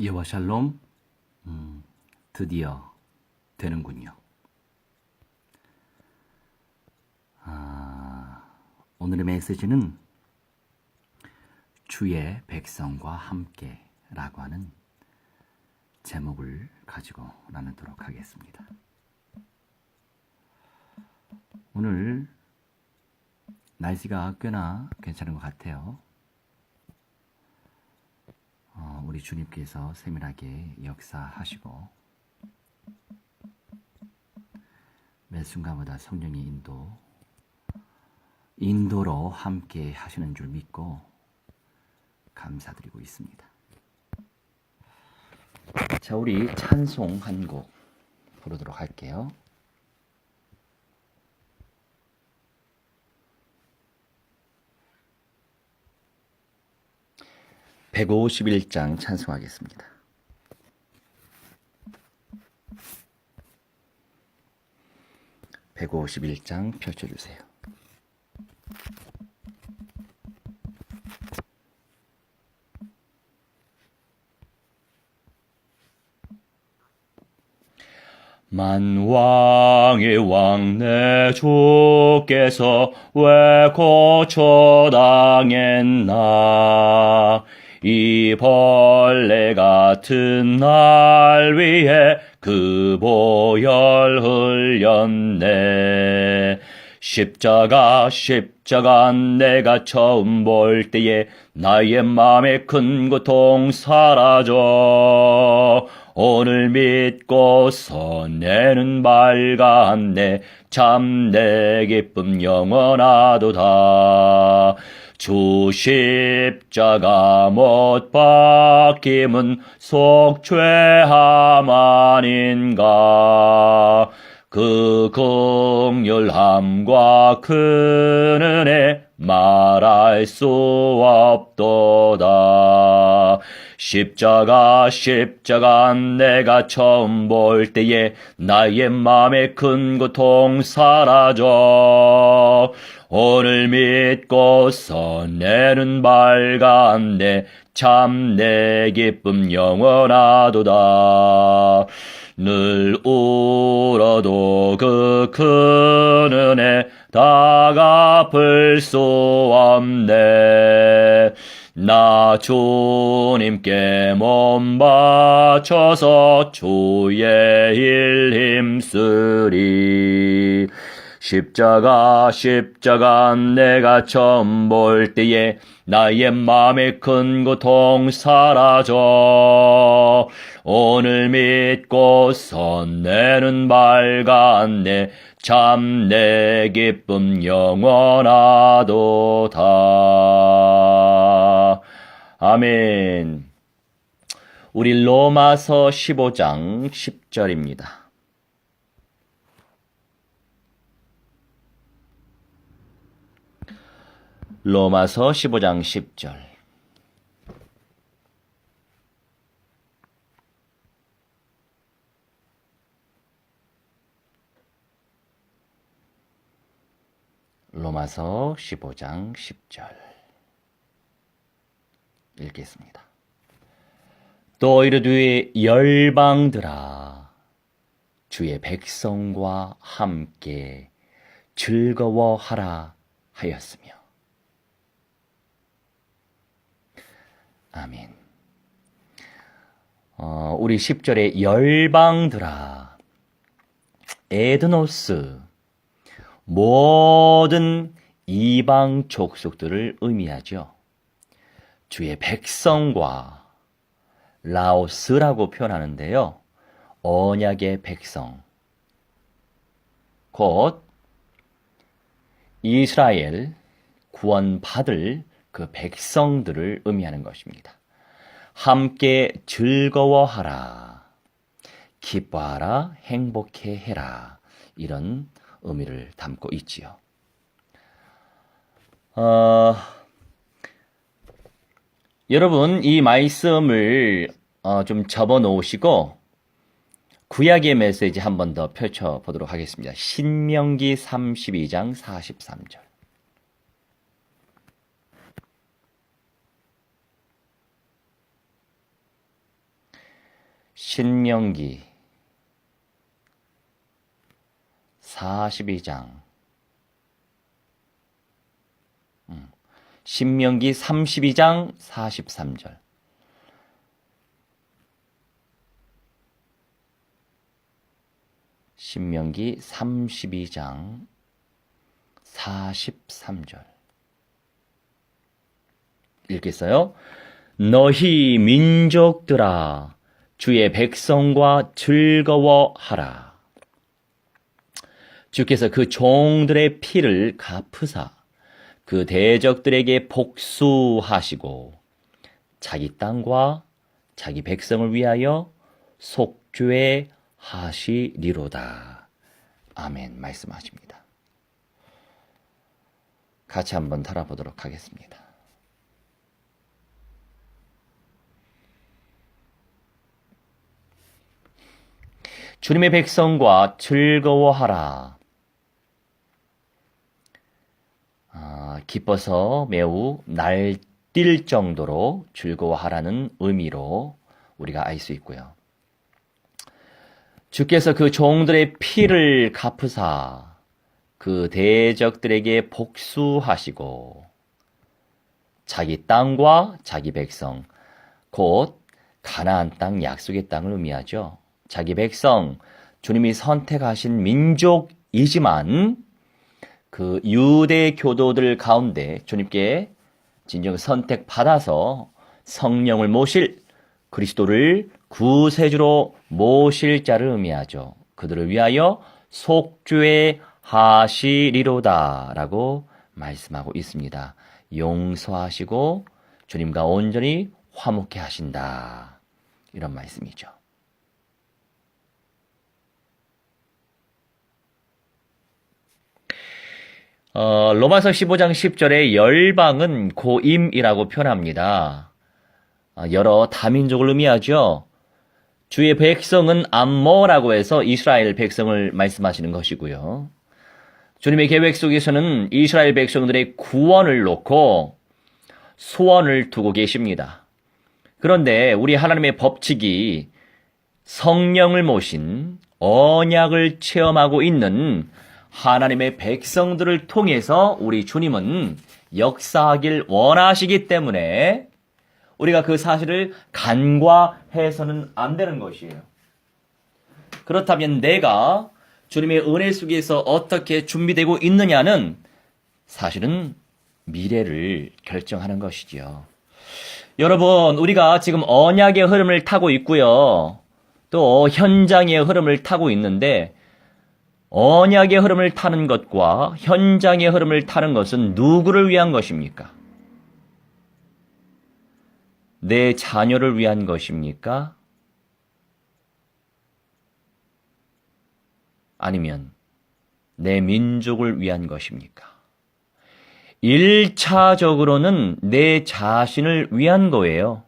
여호와 샬롬, 드디어 되는군요. 오늘의 메시지는 주의 백성과 함께 라고 하는 제목을 가지고 나누도록 하겠습니다. 오늘 날씨가 꽤나 괜찮은 것 같아요. 우리 주님께서 세밀하게 역사하시고 매 순간마다 성령의 인도로 함께 하시는 줄 믿고 감사드리고 있습니다. 자, 우리 찬송 한 곡 부르도록 할게요. (151장) 찬송하겠습니다. (151장) 펼쳐주세요. 만왕의 왕 내 주께서 왜 고초당했나. 이 벌레 같은 날 위해 그 보혈 흘렸네. 십자가 내가 처음 볼 때에 나의 맘에 큰 고통 사라져. 오늘 믿고서 내는 밝았네. 참 내 기쁨 영원하도다. 주 십자가 못 박힘은 속죄함 아닌가. 그 긍휼함과 큰 은혜 말할 수 없도다. 십자가 내가 처음 볼 때에 나의 맘에 큰 고통 사라져. 오늘 믿고서 내는 밝았네. 참 내 기쁨 영원하도다. 늘 울어도 그 큰 은혜 다 갚을 수 없네. 나 주님께 몸 바쳐서 주의 일 힘쓰리. 십자가 내가 처음 볼 때에 나의 맘에 큰 고통 사라져. 오늘 믿고서 내는 밝았네. 참 내 기쁨 영원하도다. 아멘. 우리 로마서 15장 10절입니다. 로마서 15장 10절. 로마서 15장 10절 읽겠습니다. 또 이르되 열방들아 주의 백성과 함께 즐거워하라 하였으며. 아멘. 우리 10절에 열방들아, 에드노스, 모든 이방 족속들을 의미하죠. 주의 백성과 라오스라고 표현하는데요. 언약의 백성, 곧 이스라엘 구원받을 그 백성들을 의미하는 것입니다. 함께 즐거워하라, 기뻐하라, 행복해해라, 이런 의미를 담고 있지요. 여러분, 이 말씀을 좀 접어 놓으시고 구약의 메시지 한 번 더 펼쳐보도록 하겠습니다. 신명기 32장 43절. 신명기 42장, 신명기 32장 43절. 신명기 32장 43절. 읽겠어요? 너희 민족들아 주의 백성과 즐거워하라. 주께서 그 종들의 피를 갚으사 그 대적들에게 복수하시고 자기 땅과 자기 백성을 위하여 속죄 하시리로다. 아멘. 말씀하십니다. 같이 한번 달아보도록 하겠습니다. 주님의 백성과 즐거워하라. 기뻐서 매우 날뛸 정도로 즐거워하라는 의미로 우리가 알 수 있고요. 주께서 그 종들의 피를 갚으사 그 대적들에게 복수하시고 자기 땅과 자기 백성, 곧 가나안 땅, 약속의 땅을 의미하죠. 자기 백성, 주님이 선택하신 민족이지만 그 유대 교도들 가운데 주님께 진정 선택받아서 성령을 모실, 그리스도를 구세주로 모실 자를 의미하죠. 그들을 위하여 속죄하시리로다 라고 말씀하고 있습니다. 용서하시고 주님과 온전히 화목케 하신다, 이런 말씀이죠. 로마서 15장 10절에 열방은 고임이라고 표현합니다. 여러 다민족을 의미하죠. 주의 백성은 암모라고 해서 이스라엘 백성을 말씀하시는 것이고요. 주님의 계획 속에서는 이스라엘 백성들의 구원을 놓고 소원을 두고 계십니다. 그런데 우리 하나님의 법칙이 성령을 모신 언약을 체험하고 있는 하나님의 백성들을 통해서 우리 주님은 역사하길 원하시기 때문에 우리가 그 사실을 간과해서는 안 되는 것이에요. 그렇다면 내가 주님의 은혜 속에서 어떻게 준비되고 있느냐는 사실은 미래를 결정하는 것이지요. 여러분, 우리가 지금 언약의 흐름을 타고 있고요. 또 현장의 흐름을 타고 있는데 언약의 흐름을 타는 것과 현장의 흐름을 타는 것은 누구를 위한 것입니까? 내 자녀를 위한 것입니까? 아니면 내 민족을 위한 것입니까? 1차적으로는 내 자신을 위한 거예요.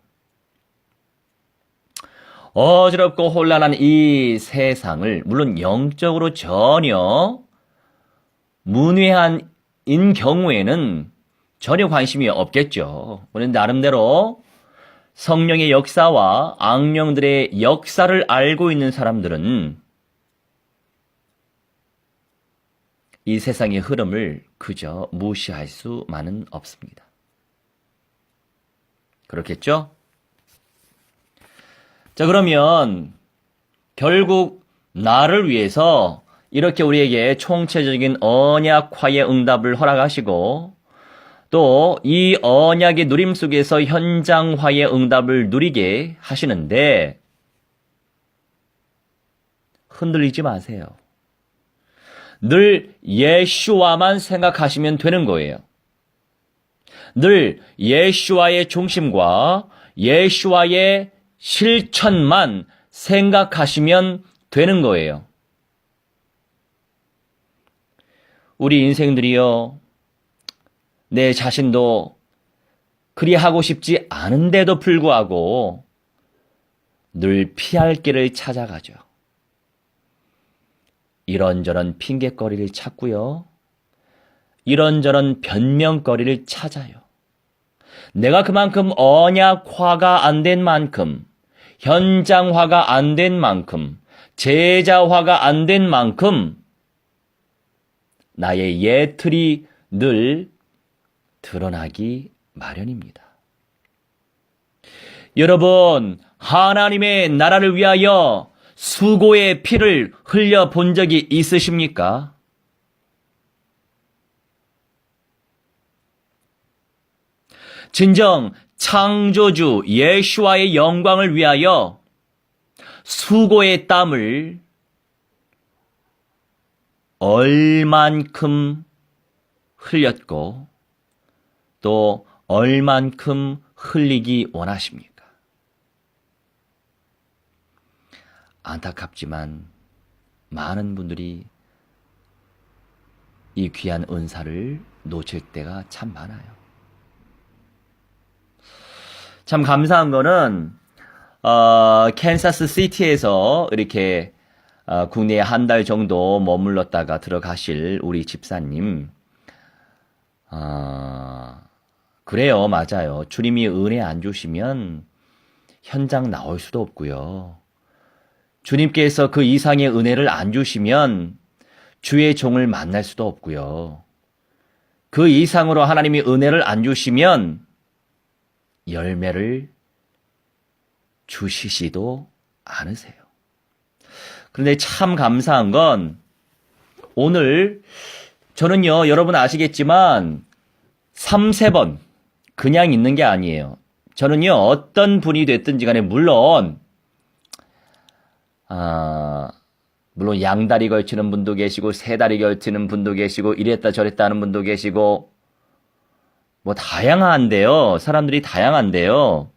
어지럽고 혼란한 이 세상을 물론 영적으로 전혀 문외한인 경우에는 전혀 관심이 없겠죠. 우리는 나름대로 성령의 역사와 악령들의 역사를 알고 있는 사람들은 이 세상의 흐름을 그저 무시할 수만은 없습니다. 그렇겠죠? 자, 그러면 결국 나를 위해서 이렇게 우리에게 총체적인 언약화의 응답을 허락하시고 또 이 언약의 누림 속에서 현장화의 응답을 누리게 하시는데 흔들리지 마세요. 늘 예수와만 생각하시면 되는 거예요. 늘 예수와의 중심과 예수와의 실천만 생각하시면 되는 거예요. 우리 인생들이요, 내 자신도 그리 하고 싶지 않은데도 불구하고 늘 피할 길을 찾아가죠. 이런저런 핑곗거리를 찾고요. 이런저런 변명거리를 찾아요. 내가 그만큼 언약화가 안 된 만큼, 현장화가 안 된 만큼, 제자화가 안 된 만큼 나의 예틀이 늘 드러나기 마련입니다. 여러분, 하나님의 나라를 위하여 수고의 피를 흘려 본 적이 있으십니까? 진정 창조주 예수와의 영광을 위하여 수고의 땀을 얼만큼 흘렸고 또 얼만큼 흘리기 원하십니까? 안타깝지만 많은 분들이 이 귀한 은사를 놓칠 때가 참 많아요. 참 감사한 거는 캔사스 시티에서 이렇게 국내에 한 달 정도 머물렀다가 들어가실 우리 집사님, 그래요, 맞아요. 주님이 은혜 안 주시면 현장 나올 수도 없고요. 주님께서 그 이상의 은혜를 안 주시면 주의 종을 만날 수도 없고요. 그 이상으로 하나님이 은혜를 안 주시면 열매를 주시지도 않으세요. 그런데 참 감사한 건 오늘 저는요, 여러분 아시겠지만 3-4번 그냥 있는 게 아니에요. 저는요, 어떤 분이 됐든지 간에 물론 양다리 걸치는 분도 계시고 세 다리 걸치는 분도 계시고 이랬다 저랬다 하는 분도 계시고 뭐 다양한데요. 사람들이 다양한데요.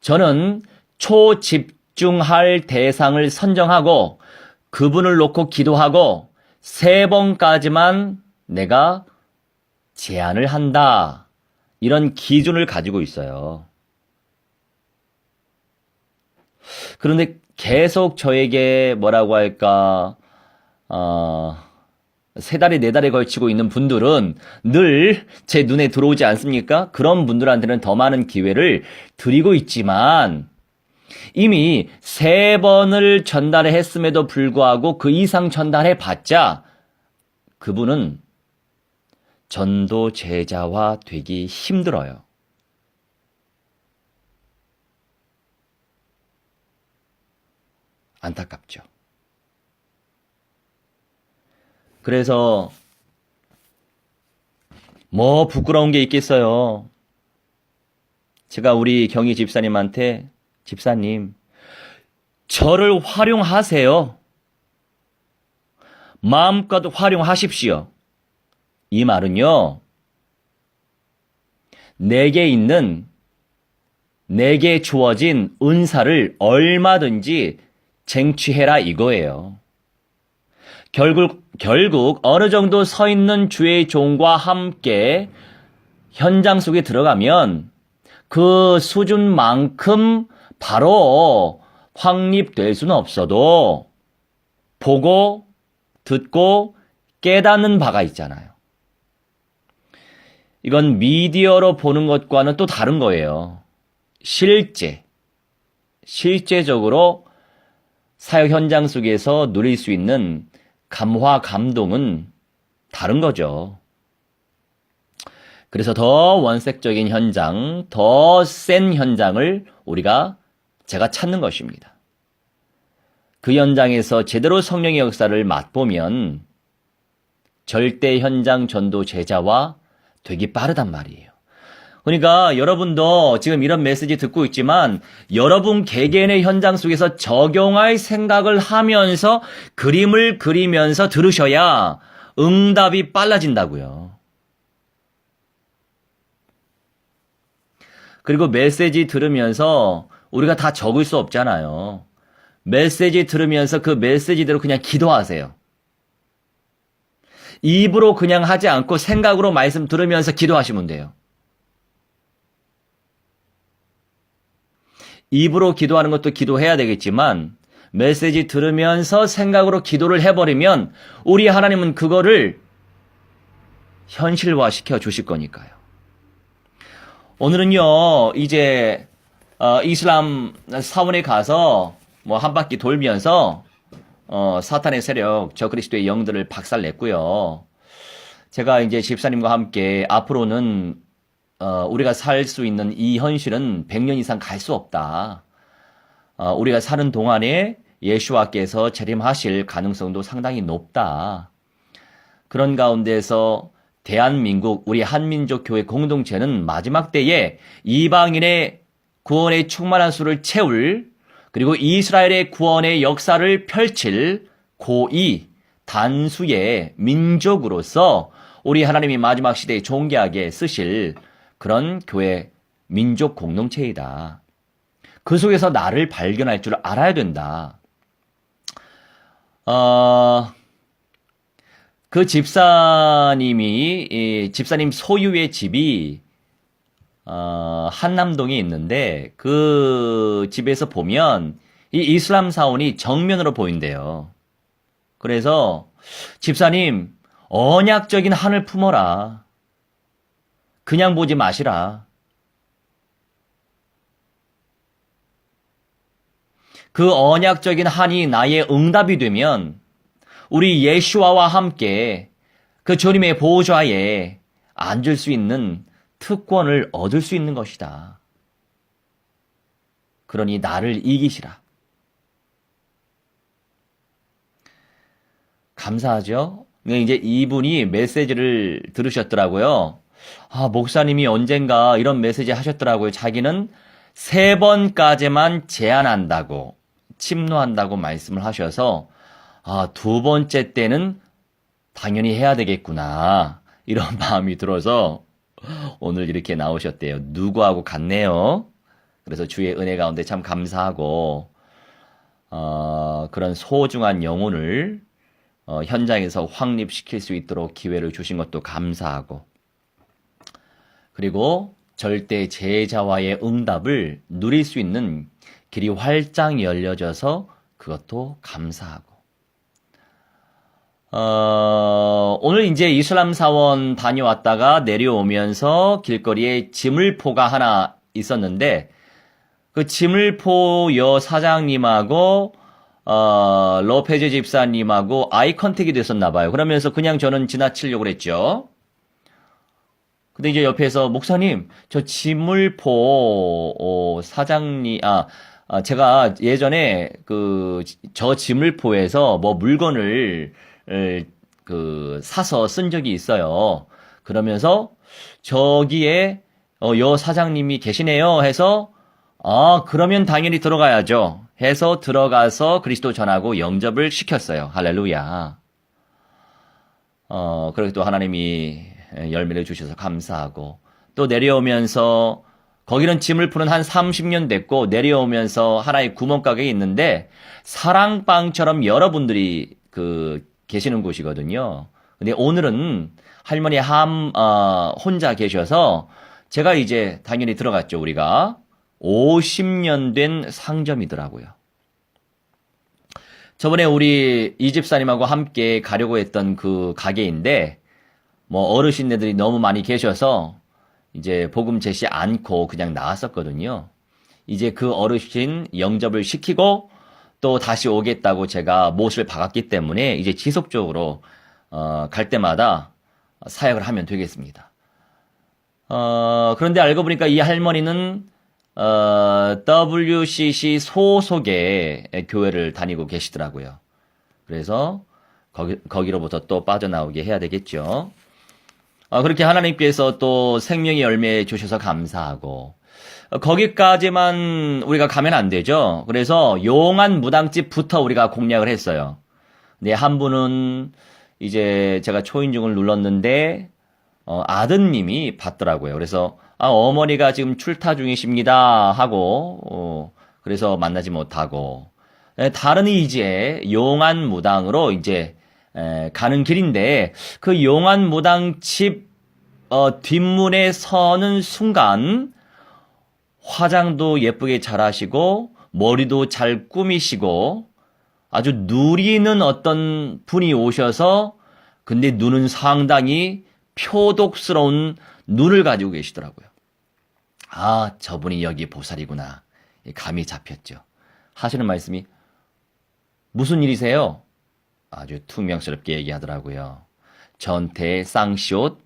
저는 초집중할 대상을 선정하고 그분을 놓고 기도하고 3번까지만 내가 제안을 한다. 이런 기준을 가지고 있어요. 그런데 계속 저에게 뭐라고 할까, 3다리 4다리 걸치고 있는 분들은 늘 제 눈에 들어오지 않습니까? 그런 분들한테는 더 많은 기회를 드리고 있지만 이미 3번을 전달을 했음에도 불구하고 그 이상 전달해 봤자 그분은 전도 제자화 되기 힘들어요. 안타깝죠. 그래서 뭐 부끄러운 게 있겠어요. 제가 우리 경희 집사님한테 집사님, 저를 활용하세요. 마음껏 활용하십시오. 이 말은요, 내게 주어진 은사를 얼마든지 쟁취해라 이거예요. 결국 어느 정도 서 있는 주의 종과 함께 현장 속에 들어가면 그 수준만큼 바로 확립될 수는 없어도 보고 듣고 깨닫는 바가 있잖아요. 이건 미디어로 보는 것과는 또 다른 거예요. 실제적으로 사역 현장 속에서 누릴 수 있는 감화, 감동은 다른 거죠. 그래서 더 원색적인 현장, 더 센 현장을 제가 찾는 것입니다. 그 현장에서 제대로 성령의 역사를 맛보면 절대 현장 전도 제자화 되기 빠르단 말이에요. 그러니까 여러분도 지금 이런 메시지 듣고 있지만 여러분 개개인의 현장 속에서 적용할 생각을 하면서 그림을 그리면서 들으셔야 응답이 빨라진다고요. 그리고 메시지 들으면서 우리가 다 적을 수 없잖아요. 메시지 들으면서 그 메시지대로 그냥 기도하세요. 입으로 그냥 하지 않고 생각으로 말씀 들으면서 기도하시면 돼요. 입으로 기도하는 것도 기도해야 되겠지만 메시지 들으면서 생각으로 기도를 해버리면 우리 하나님은 그거를 현실화시켜 주실 거니까요. 오늘은요, 이제 이슬람 사원에 가서 뭐 한 바퀴 돌면서 사탄의 세력, 저 그리스도의 영들을 박살냈고요. 제가 이제 집사님과 함께 앞으로는 우리가 살 수 있는 이 현실은 100년 이상 갈 수 없다. 우리가 사는 동안에 예수와께서 재림하실 가능성도 상당히 높다. 그런 가운데서 대한민국, 우리 한민족 교회 공동체는 마지막 때에 이방인의 구원의 충만한 수를 채울, 그리고 이스라엘의 구원의 역사를 펼칠 고이 단수의 민족으로서 우리 하나님이 마지막 시대에 존귀하게 쓰실 그런 교회 민족 공동체이다. 그 속에서 나를 발견할 줄 알아야 된다. 그 집사님 소유의 집이 한남동에 있는데 그 집에서 보면 이 이슬람 사원이 정면으로 보인대요. 그래서 집사님, 언약적인 한을 품어라. 그냥 보지 마시라. 그 언약적인 한이 나의 응답이 되면 우리 예수와와 함께 그 주님의 보좌에 앉을 수 있는 특권을 얻을 수 있는 것이다. 그러니 나를 이기시라. 감사하죠? 이제 이분이 메시지를 들으셨더라고요. 목사님이 언젠가 이런 메시지 하셨더라고요. 자기는 3번까지만 제한한다고, 침노한다고 말씀을 하셔서, 두 번째 때는 당연히 해야 되겠구나. 이런 마음이 들어서 오늘 이렇게 나오셨대요. 누구하고 같네요. 그래서 주의 은혜 가운데 참 감사하고, 그런 소중한 영혼을 현장에서 확립시킬 수 있도록 기회를 주신 것도 감사하고, 그리고 절대 제자와의 응답을 누릴 수 있는 길이 활짝 열려져서 그것도 감사하고, 오늘 이제 이슬람 사원 다녀왔다가 내려오면서 길거리에 지물포가 하나 있었는데, 그 지물포 여사장님하고 로페즈 집사님하고 아이 컨택이 됐었나 봐요. 그러면서 그냥 저는 지나치려고 그랬죠. 근데 이제 옆에서 목사님, 저 지물포 사장님, 제가 예전에 저 지물포에서 뭐 물건을 사서 쓴 적이 있어요. 그러면서 저기에 여 사장님이 계시네요 해서 그러면 당연히 들어가야죠 해서 들어가서 그리스도 전하고 영접을 시켰어요. 할렐루야. 그렇게 또 하나님이 열매를 주셔서 감사하고, 또 내려오면서 거기는 짐을 푸는 한 30년 됐고, 내려오면서 하나의 구멍가게에 있는데 사랑방처럼 여러분들이 계시는 곳이거든요. 근데 오늘은 할머니 혼자 계셔서 제가 이제 당연히 들어갔죠. 우리가 50년 된 상점이더라고요. 저번에 우리 이 집사님하고 함께 가려고 했던 그 가게인데, 뭐 어르신네들이 너무 많이 계셔서 이제 복음 제시 않고 그냥 나왔었거든요. 이제 그 어르신 영접을 시키고 또 다시 오겠다고 제가 못을 박았기 때문에 이제 지속적으로 갈 때마다 사역을 하면 되겠습니다. 그런데 알고 보니까 이 할머니는 WCC 소속의 교회를 다니고 계시더라고요. 그래서 거기로부터 또 빠져나오게 해야 되겠죠. 그렇게 하나님께서 또 생명의 열매 주셔서 감사하고, 거기까지만 우리가 가면 안 되죠. 그래서 용안 무당집부터 우리가 공략을 했어요. 근데 한 분은 이제 제가 초인종을 눌렀는데 아드님이 받더라고요. 그래서 어머니가 지금 출타 중이십니다 하고 그래서 만나지 못하고, 다른 이제 용안 무당으로 이제 가는 길인데, 그 용안 무당집 뒷문에 서는 순간 화장도 예쁘게 잘하시고 머리도 잘 꾸미시고 아주 누리는 어떤 분이 오셔서, 근데 눈은 상당히 표독스러운 눈을 가지고 계시더라고요. 저분이 여기 보살이구나. 감이 잡혔죠. 하시는 말씀이 무슨 일이세요? 아주 퉁명스럽게 얘기하더라고요. 전태 쌍시옷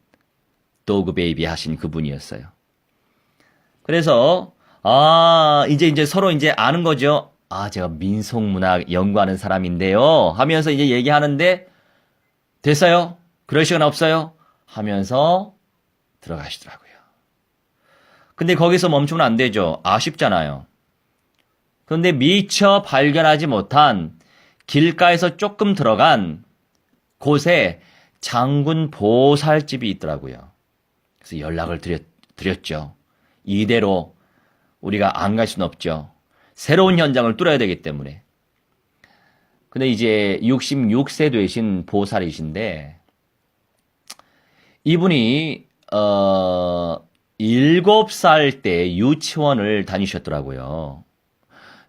도그 베이비 하신 그분이었어요. 그래서 이제 서로 이제 아는 거죠. 제가 민속문화 연구하는 사람인데요. 하면서 이제 얘기하는데 됐어요? 그럴 시간 없어요? 하면서 들어가시더라고요. 근데 거기서 멈추면 안 되죠. 아쉽잖아요. 그런데 미처 발견하지 못한 길가에서 조금 들어간 곳에 장군 보살집이 있더라고요. 그래서 연락을 드렸죠. 이대로 우리가 안 갈 수는 없죠. 새로운 현장을 뚫어야 되기 때문에. 근데 이제 66세 되신 보살이신데 이분이 7살 때 유치원을 다니셨더라고요.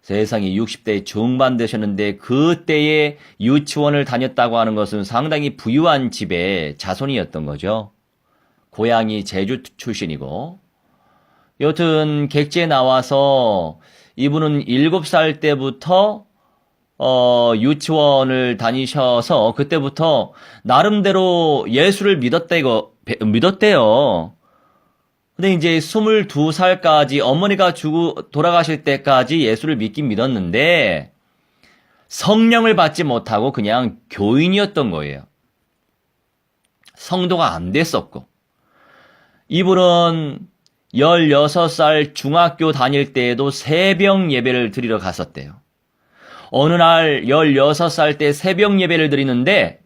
세상에 60대 중반 되셨는데 그때에 유치원을 다녔다고 하는 것은 상당히 부유한 집의 자손이었던 거죠. 고향이 제주 출신이고 여튼 객지에 나와서 이분은 7살 때부터 유치원을 다니셔서 그때부터 나름대로 예수를 믿었대요. 근데 이제 22살까지 어머니가 돌아가실 때까지 예수를 믿긴 믿었는데 성령을 받지 못하고 그냥 교인이었던 거예요. 성도가 안 됐었고. 이분은 16살 중학교 다닐 때에도 새벽 예배를 드리러 갔었대요. 어느 날 16살 때 새벽 예배를 드리는데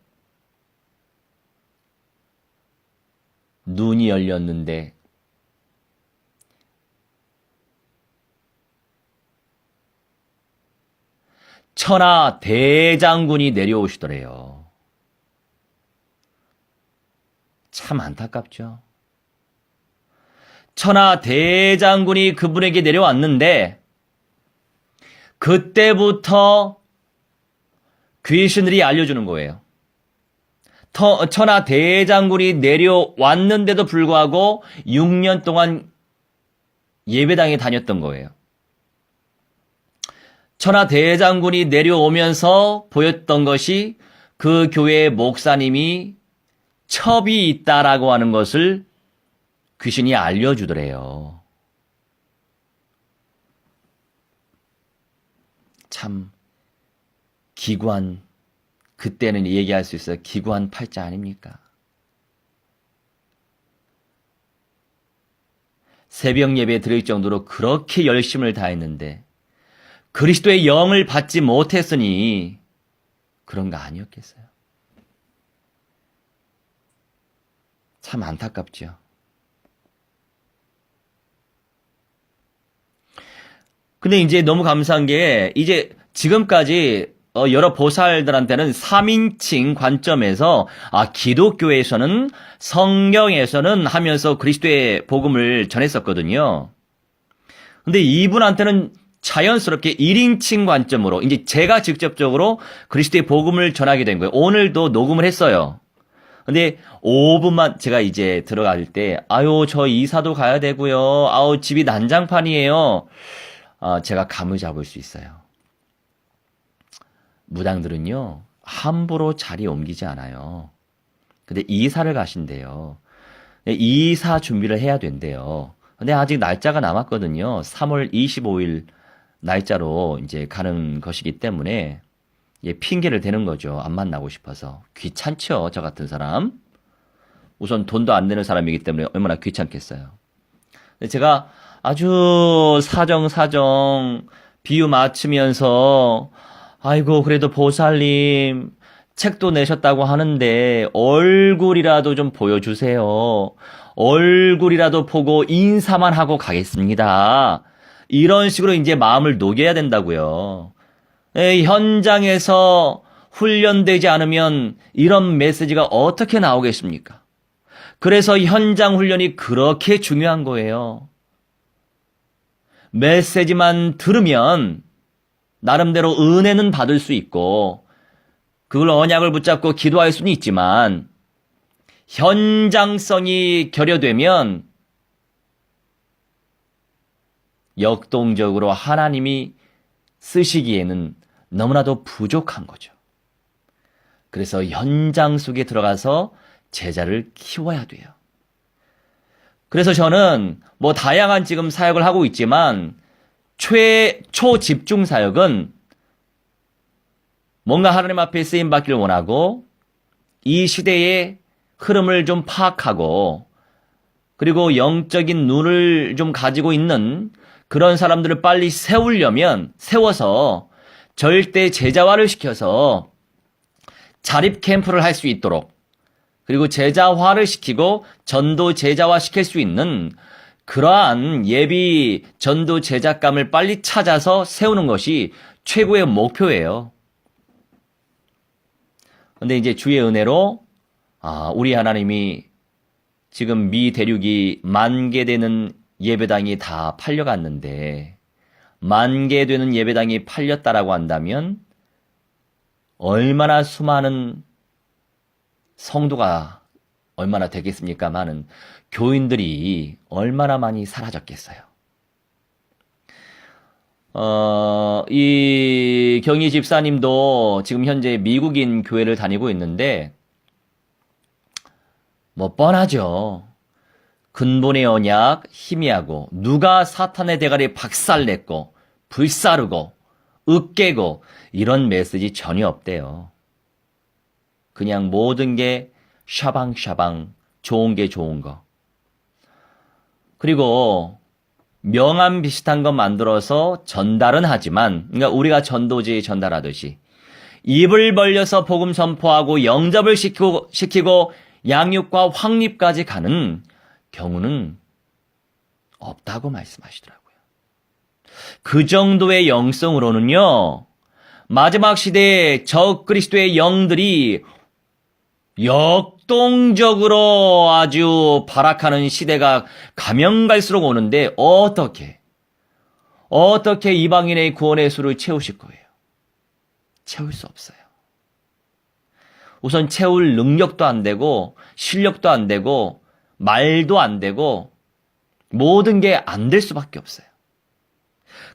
눈이 열렸는데 천하 대장군이 내려오시더래요. 참 안타깝죠. 천하 대장군이 그분에게 내려왔는데 그때부터 귀신들이 알려주는 거예요. 천하 대장군이 내려왔는데도 불구하고 6년 동안 예배당에 다녔던 거예요. 천하 대장군이 내려오면서 보였던 것이 그 교회의 목사님이 첩이 있다라고 하는 것을 귀신이 알려주더래요. 참 기구한, 그때는 얘기할 수 있어요. 기구한 팔자 아닙니까? 새벽 예배에 드릴 정도로 그렇게 열심을 다했는데 그리스도의 영을 받지 못했으니 그런 거 아니었겠어요? 참 안타깝죠. 근데 이제 너무 감사한 게 이제 지금까지 여러 보살들한테는 3인칭 관점에서 기독교에서는 성경에서는 하면서 그리스도의 복음을 전했었거든요. 근데 이분한테는 자연스럽게 1인칭 관점으로 이제 제가 직접적으로 그리스도의 복음을 전하게 된 거예요. 오늘도 녹음을 했어요. 근데 5분만 제가 이제 들어갈 때 저 이사도 가야 되고요. 집이 난장판이에요. 제가 감을 잡을 수 있어요. 무당들은요, 함부로 자리 옮기지 않아요. 근데 이사를 가신대요. 이사 준비를 해야 된대요. 근데 아직 날짜가 남았거든요. 3월 25일 날짜로 이제 가는 것이기 때문에 핑계를 대는 거죠. 안 만나고 싶어서. 귀찮죠, 저 같은 사람. 우선 돈도 안 내는 사람이기 때문에 얼마나 귀찮겠어요. 근데 제가 아주 사정 비유 맞추면서 아이고 그래도 보살님 책도 내셨다고 하는데 얼굴이라도 좀 보여주세요. 얼굴이라도 보고 인사만 하고 가겠습니다. 이런 식으로 이제 마음을 녹여야 된다고요. 현장에서 훈련되지 않으면 이런 메시지가 어떻게 나오겠습니까? 그래서 현장 훈련이 그렇게 중요한 거예요. 메시지만 들으면 나름대로 은혜는 받을 수 있고 그걸 언약을 붙잡고 기도할 수는 있지만 현장성이 결여되면 역동적으로 하나님이 쓰시기에는 너무나도 부족한 거죠. 그래서 현장 속에 들어가서 제자를 키워야 돼요. 그래서 저는 다양한 지금 사역을 하고 있지만 초집중 사역은 뭔가 하나님 앞에 쓰임 받기를 원하고 이 시대의 흐름을 좀 파악하고 그리고 영적인 눈을 좀 가지고 있는 그런 사람들을 빨리 세워서 절대 제자화를 시켜서 자립 캠프를 할 수 있도록 그리고 제자화를 시키고 전도 제자화 시킬 수 있는 그러한 예비 전도 제작감을 빨리 찾아서 세우는 것이 최고의 목표예요. 근데 이제 주의 은혜로 우리 하나님이 지금 미 대륙이 10,000개 되는 예배당이 다 팔려갔는데 10,000개 되는 예배당이 팔렸다라고 한다면 얼마나 수많은 성도가 얼마나 되겠습니까? 많은 교인들이 얼마나 많이 사라졌겠어요. 이 경희 집사님도 지금 현재 미국인 교회를 다니고 있는데 뻔하죠. 근본의 언약 희미하고 누가 사탄의 대가리 박살냈고 불사르고 으깨고 이런 메시지 전혀 없대요. 그냥 모든 게 샤방샤방 좋은 게 좋은 거. 그리고 명함 비슷한 거 만들어서 전달은 하지만 그러니까 우리가 전도지 전달하듯이 입을 벌려서 복음 선포하고 영접을 시키고 양육과 확립까지 가는 경우는 없다고 말씀하시더라고요. 그 정도의 영성으로는요, 마지막 시대에 적그리스도의 영들이 역동적으로 아주 발악하는 시대가 가면 갈수록 오는데 어떻게 이방인의 구원의 수를 채우실 거예요? 채울 수 없어요. 우선 채울 능력도 안 되고 실력도 안 되고 말도 안 되고 모든 게 안 될 수밖에 없어요.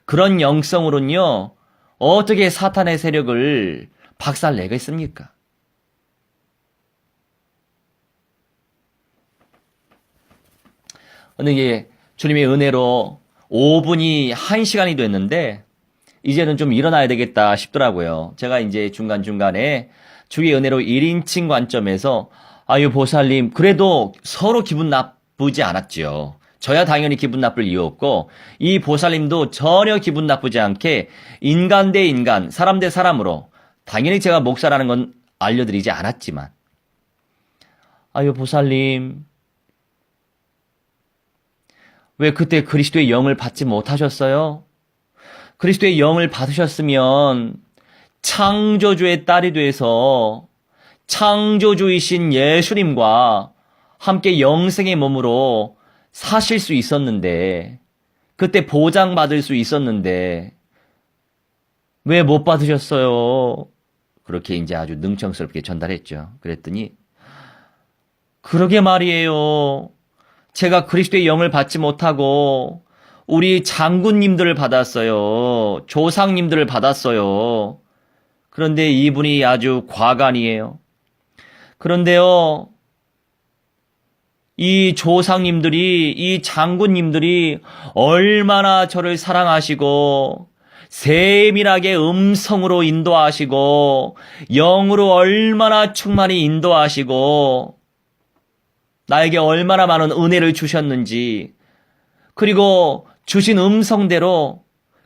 그런 영성으로는요, 어떻게 사탄의 세력을 박살내겠습니까? 근데 이게 주님의 은혜로 5분이 1시간이 됐는데 이제는 좀 일어나야 되겠다 싶더라고요. 제가 이제 중간중간에 주의 은혜로 1인칭 관점에서 아유 보살님 그래도 서로 기분 나쁘지 않았지요. 저야 당연히 기분 나쁠 이유 없고 이 보살님도 전혀 기분 나쁘지 않게 인간 대 인간, 사람 대 사람으로 당연히 제가 목사라는 건 알려드리지 않았지만 아유 보살님 왜 그때 그리스도의 영을 받지 못하셨어요? 그리스도의 영을 받으셨으면 창조주의 딸이 돼서 창조주이신 예수님과 함께 영생의 몸으로 사실 수 있었는데 그때 보장받을 수 있었는데 왜 못 받으셨어요? 그렇게 이제 아주 능청스럽게 전달했죠. 그랬더니 그러게 말이에요. 제가 그리스도의 영을 받지 못하고 우리 장군님들을 받았어요. 조상님들을 받았어요. 그런데 이분이 아주 과간이에요. 그런데요, 이 조상님들이, 이 장군님들이 얼마나 저를 사랑하시고 세밀하게 음성으로 인도하시고 영으로 얼마나 충만히 인도하시고 나에게 얼마나 많은 은혜를 주셨는지 그리고 주신 음성대로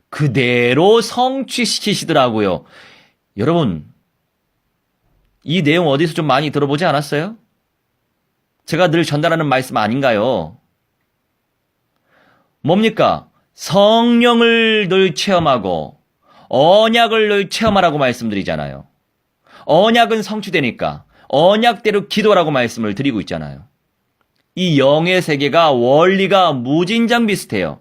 그대로 성취시키시더라고요. 여러분, 이 내용 어디서 좀 많이 들어보지 않았어요? 제가 늘 전달하는 말씀 아닌가요? 뭡니까? 성령을 늘 체험하고 언약을 늘 체험하라고 말씀드리잖아요. 언약은 성취되니까 언약대로 기도라고 말씀을 드리고 있잖아요. 이 영의 세계가 원리가 무진장 비슷해요.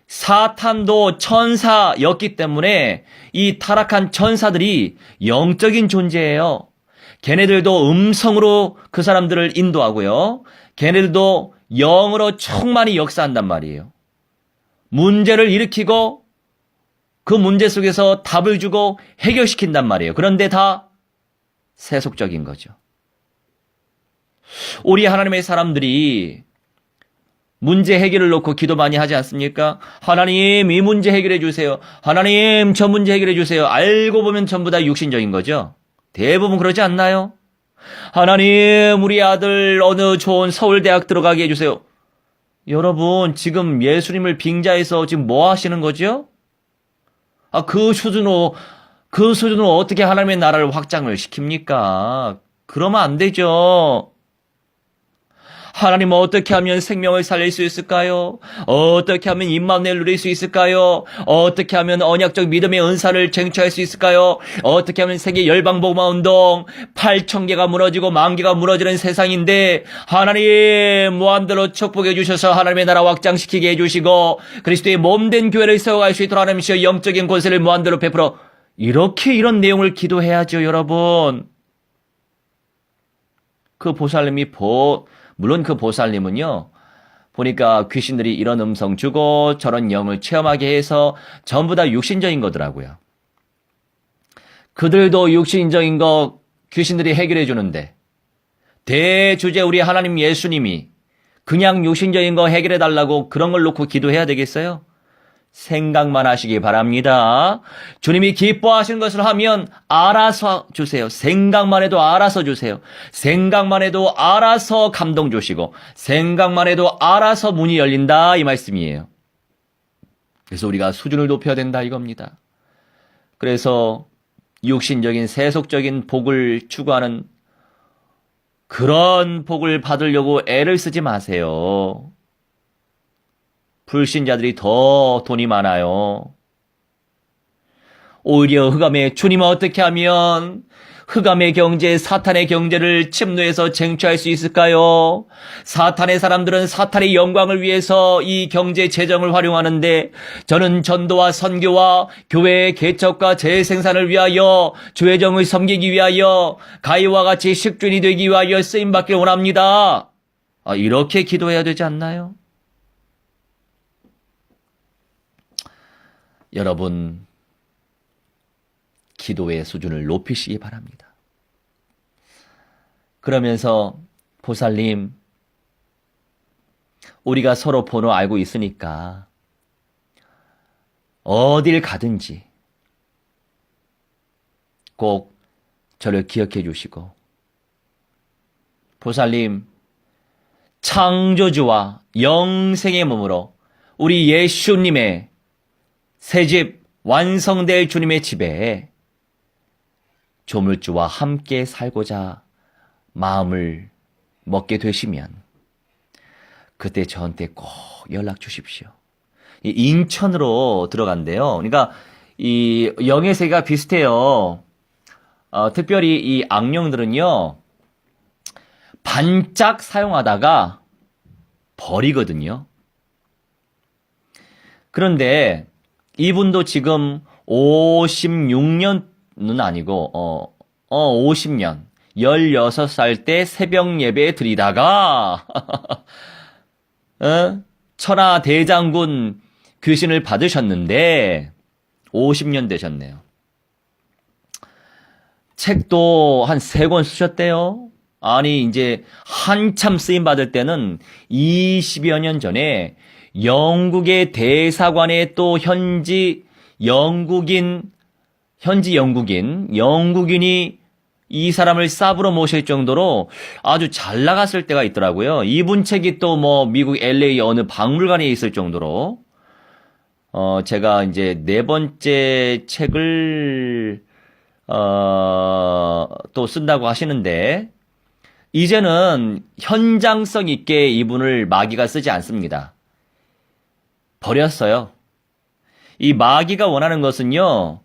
사탄도 천사였기 때문에 이 타락한 천사들이 영적인 존재예요. 걔네들도 음성으로 그 사람들을 인도하고요. 걔네들도 영으로 충만히 역사한단 말이에요. 문제를 일으키고 그 문제 속에서 답을 주고 해결시킨단 말이에요. 그런데 다 세속적인 거죠. 우리 하나님의 사람들이 문제 해결을 놓고 기도 많이 하지 않습니까? 하나님 이 문제 해결해 주세요. 하나님 저 문제 해결해 주세요. 알고 보면 전부 다 육신적인 거죠. 대부분 그러지 않나요? 하나님 우리 아들 어느 좋은 서울대학 들어가게 해주세요. 여러분 지금 예수님을 빙자해서 지금 뭐 하시는 거죠? 그 수준으로 어떻게 하나님의 나라를 확장을 시킵니까? 그러면 안 되죠. 하나님 어떻게 하면 생명을 살릴 수 있을까요? 어떻게 하면 임마누엘 누릴 수 있을까요? 어떻게 하면 언약적 믿음의 은사를 쟁취할 수 있을까요? 어떻게 하면 세계 열방복음화운동 8,000개가 무너지고 10,000개가 무너지는 세상인데 하나님 무한대로 축복해 주셔서 하나님의 나라 확장시키게 해주시고 그리스도의 몸된 교회를 세워갈 수 있도록 하나님이시여 영적인 권세를 무한대로 베풀어 이렇게 이런 내용을 기도해야죠. 여러분 그 보살님이 물론 그 보살님은요, 보니까 귀신들이 이런 음성 주고 저런 영을 체험하게 해서 전부 다 육신적인 거더라고요. 그들도 육신적인 거 귀신들이 해결해 주는데 대주제 우리 하나님 예수님이 그냥 육신적인 거 해결해 달라고 그런 걸 놓고 기도해야 되겠어요? 생각만 하시기 바랍니다. 주님이 기뻐하시는 것을 하면 알아서 주세요. 생각만 해도 알아서 주세요. 생각만 해도 알아서 감동 주시고 생각만 해도 알아서 문이 열린다 이 말씀이에요. 그래서 우리가 수준을 높여야 된다 이겁니다. 그래서 육신적인 세속적인 복을 추구하는 그런 복을 받으려고 애를 쓰지 마세요. 불신자들이 더 돈이 많아요. 오히려 흑암의 주님은 어떻게 하면 흑암의 경제, 사탄의 경제를 침노해서 쟁취할 수 있을까요? 사탄의 사람들은 사탄의 영광을 위해서 이 경제 재정을 활용하는데 저는 전도와 선교와 교회의 개척과 재생산을 위하여 주의 정을 섬기기 위하여 가이와 같이 식주인이 되기 위하여 쓰임받기를 원합니다. 이렇게 기도해야 되지 않나요? 여러분, 기도의 수준을 높이시기 바랍니다. 그러면서 보살님, 우리가 서로 번호 알고 있으니까 어딜 가든지 꼭 저를 기억해 주시고 보살님, 창조주와 영생의 몸으로 우리 예수님의 새집 완성될 주님의 집에 조물주와 함께 살고자 마음을 먹게 되시면 그때 저한테 꼭 연락 주십시오. 인천으로 들어간대요. 그러니까 이 영의 세계가 비슷해요. 특별히 이 악령들은요 반짝 사용하다가 버리거든요. 그런데 이분도 지금 56년은 아니고 50년 16살 때 새벽 예배 드리다가 천하 대장군 귀신을 받으셨는데 50년 되셨네요. 책도 한 3권 쓰셨대요. 아니 이제 한참 쓰임 받을 때는 20여 년 전에 영국의 대사관에 또 현지 영국인이 이 사람을 사브로 모실 정도로 아주 잘 나갔을 때가 있더라고요. 이분 책이 또 뭐 미국 LA 어느 박물관에 있을 정도로 제가 이제 4번째 책을 또 쓴다고 하시는데 이제는 현장성 있게 이분을 마귀가 쓰지 않습니다. 버렸어요. 이 마귀가 원하는 것은요,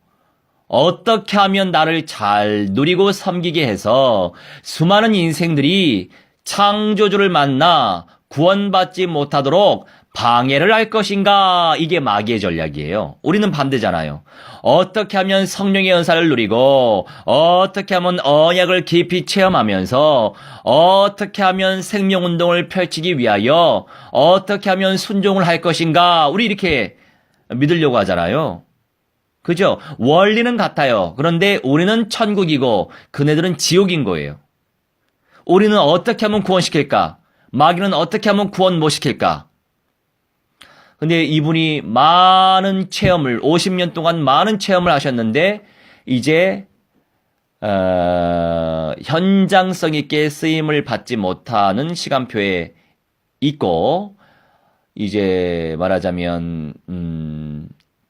어떻게 하면 나를 잘 누리고 섬기게 해서 수많은 인생들이 창조주를 만나 구원받지 못하도록 방해를 할 것인가? 이게 마귀의 전략이에요. 우리는 반대잖아요. 어떻게 하면 성령의 은사를 누리고, 어떻게 하면 언약을 깊이 체험하면서, 어떻게 하면 생명운동을 펼치기 위하여, 어떻게 하면 순종을 할 것인가? 우리 이렇게 믿으려고 하잖아요. 그죠? 원리는 같아요. 그런데 우리는 천국이고, 그네들은 지옥인 거예요. 우리는 어떻게 하면 구원시킬까? 마귀는 어떻게 하면 구원 못 시킬까? 근데 이분이 많은 체험을 50년 동안 많은 체험을 하셨는데 이제 현장성 있게 쓰임을 받지 못하는 시간표에 있고 이제 말하자면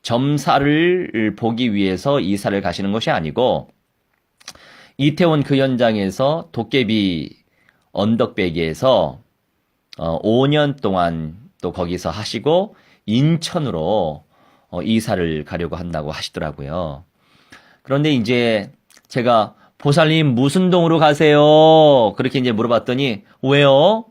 점사를 보기 위해서 이사를 가시는 것이 아니고 이태원 그 현장에서 도깨비 언덕배기에서 5년 동안 또 거기서 하시고 인천으로 이사를 가려고 한다고 하시더라고요. 그런데 이제 제가 보살님 무슨 동으로 가세요? 그렇게 이제 물어봤더니 왜요?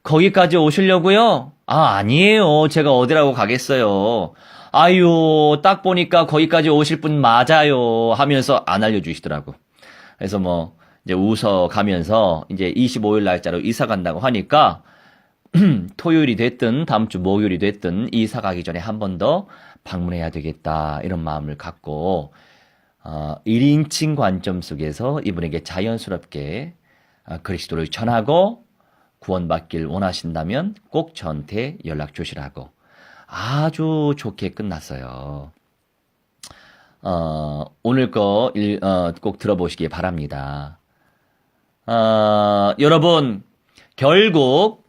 거기까지 오시려고요? 아니에요. 제가 어디라고 가겠어요. 아유, 딱 보니까 거기까지 오실 분 맞아요. 하면서 안 알려주시더라고. 그래서 뭐 이제 웃어 가면서 이제 25일 날짜로 이사 간다고 하니까 토요일이 됐든 다음 주 목요일이 됐든 이사 가기 전에 한 번 더 방문해야 되겠다 이런 마음을 갖고 1인칭 관점 속에서 이분에게 자연스럽게 그리스도를 전하고 구원받길 원하신다면 꼭 저한테 연락 주시라고 아주 좋게 끝났어요. 오늘 거 꼭 들어보시기 바랍니다. 여러분 결국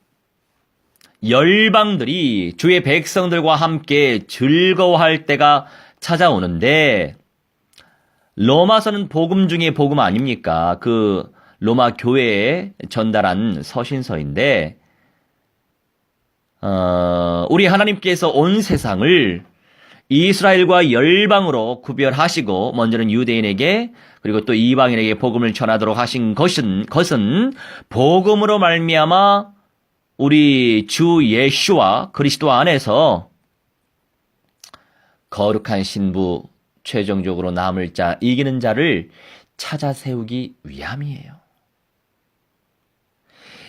열방들이 주의 백성들과 함께 즐거워할 때가 찾아오는데 로마서는 복음 중에 복음 아닙니까? 그 로마 교회에 전달한 서신서인데 우리 하나님께서 온 세상을 이스라엘과 열방으로 구별하시고 먼저는 유대인에게 그리고 또 이방인에게 복음을 전하도록 하신 것은 복음으로 말미암아 우리 주 예수와 그리스도 안에서 거룩한 신부 최종적으로 남을 자 이기는 자를 찾아 세우기 위함이에요.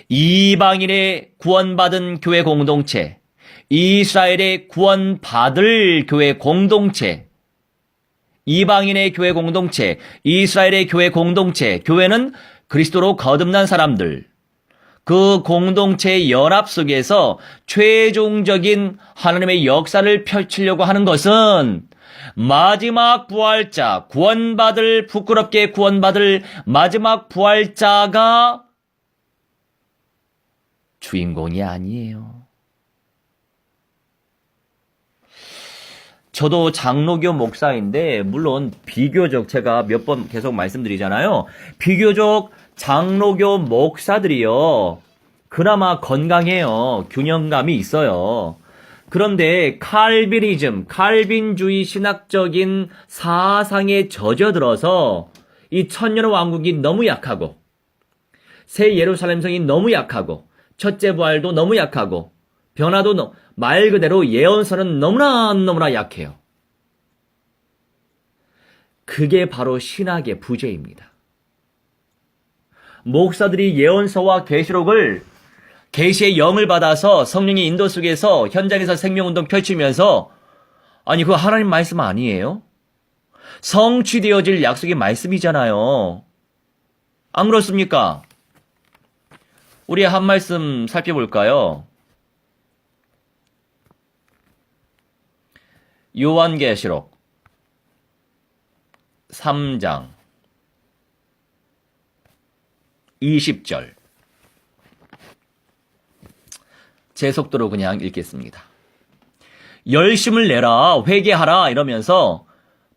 이방인의 구원받은 교회 공동체, 이스라엘의 구원받을 교회 공동체, 이방인의 교회 공동체, 이스라엘의 교회 공동체, 교회는 그리스도로 거듭난 사람들, 그 공동체의 연합 속에서 최종적인 하나님의 역사를 펼치려고 하는 것은 마지막 부활자, 부끄럽게 구원받을 마지막 부활자가 주인공이 아니에요. 저도 장로교 목사인데 물론 비교적 제가 몇 번 계속 말씀드리잖아요. 비교적 장로교 목사들이요. 그나마 건강해요. 균형감이 있어요. 그런데 칼빈주의 신학적인 사상에 젖어들어서 이 천년 왕국이 너무 약하고 새 예루살렘 성이 너무 약하고 첫째 부활도 너무 약하고 변화도 말 그대로 예언서는 너무나 약해요. 그게 바로 신학의 부재입니다. 목사들이 예언서와 계시록을 계시의 영을 받아서 성령의 인도 속에서 현장에서 생명운동 펼치면서 아니 그거 하나님 말씀 아니에요? 성취되어질 약속의 말씀이잖아요. 안 그렇습니까? 우리 한 말씀 살펴볼까요? 요한계시록 3장 20절 제 속도로 그냥 읽겠습니다. 열심을 내라 회개하라 이러면서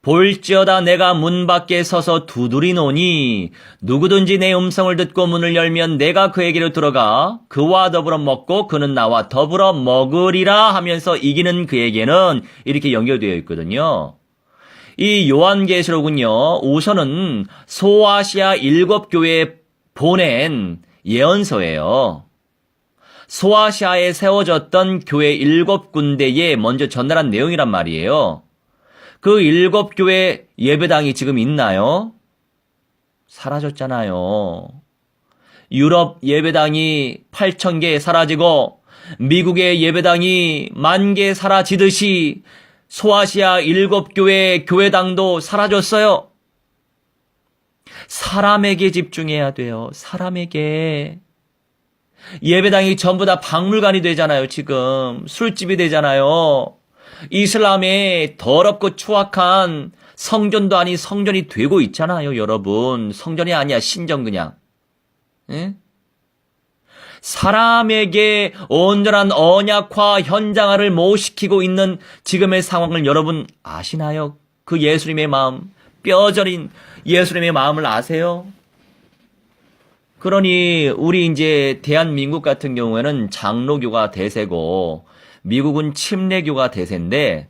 볼지어다 내가 문 밖에 서서 두드리노니 누구든지 내 음성을 듣고 문을 열면 내가 그에게로 들어가 그와 더불어 먹고 그는 나와 더불어 먹으리라 하면서 이기는 그에게는 이렇게 연결되어 있거든요. 이 요한계시록은요. 우선은 소아시아 7교회에 보낸 예언서예요. 소아시아에 세워졌던 교회 7군데에 먼저 전달한 내용이란 말이에요. 그 7교회 예배당이 지금 있나요? 사라졌잖아요. 유럽 예배당이 8,000개 사라지고 미국의 예배당이 10,000개 사라지듯이 소아시아 7교회 교회당도 사라졌어요. 사람에게 집중해야 돼요. 사람에게. 예배당이 전부 다 박물관이 되잖아요. 지금 술집이 되잖아요. 이슬람의 더럽고 추악한 성전도 아닌 성전이 되고 있잖아요. 여러분. 성전이 아니야. 신전 그냥. 예? 사람에게 온전한 언약화 현장화를 못 시키고 있는 지금의 상황을 여러분 아시나요? 그 예수님의 마음, 뼈저린 예수님의 마음을 아세요? 그러니 우리 이제 대한민국 같은 경우에는 장로교가 대세고 미국은 침례교가 대세인데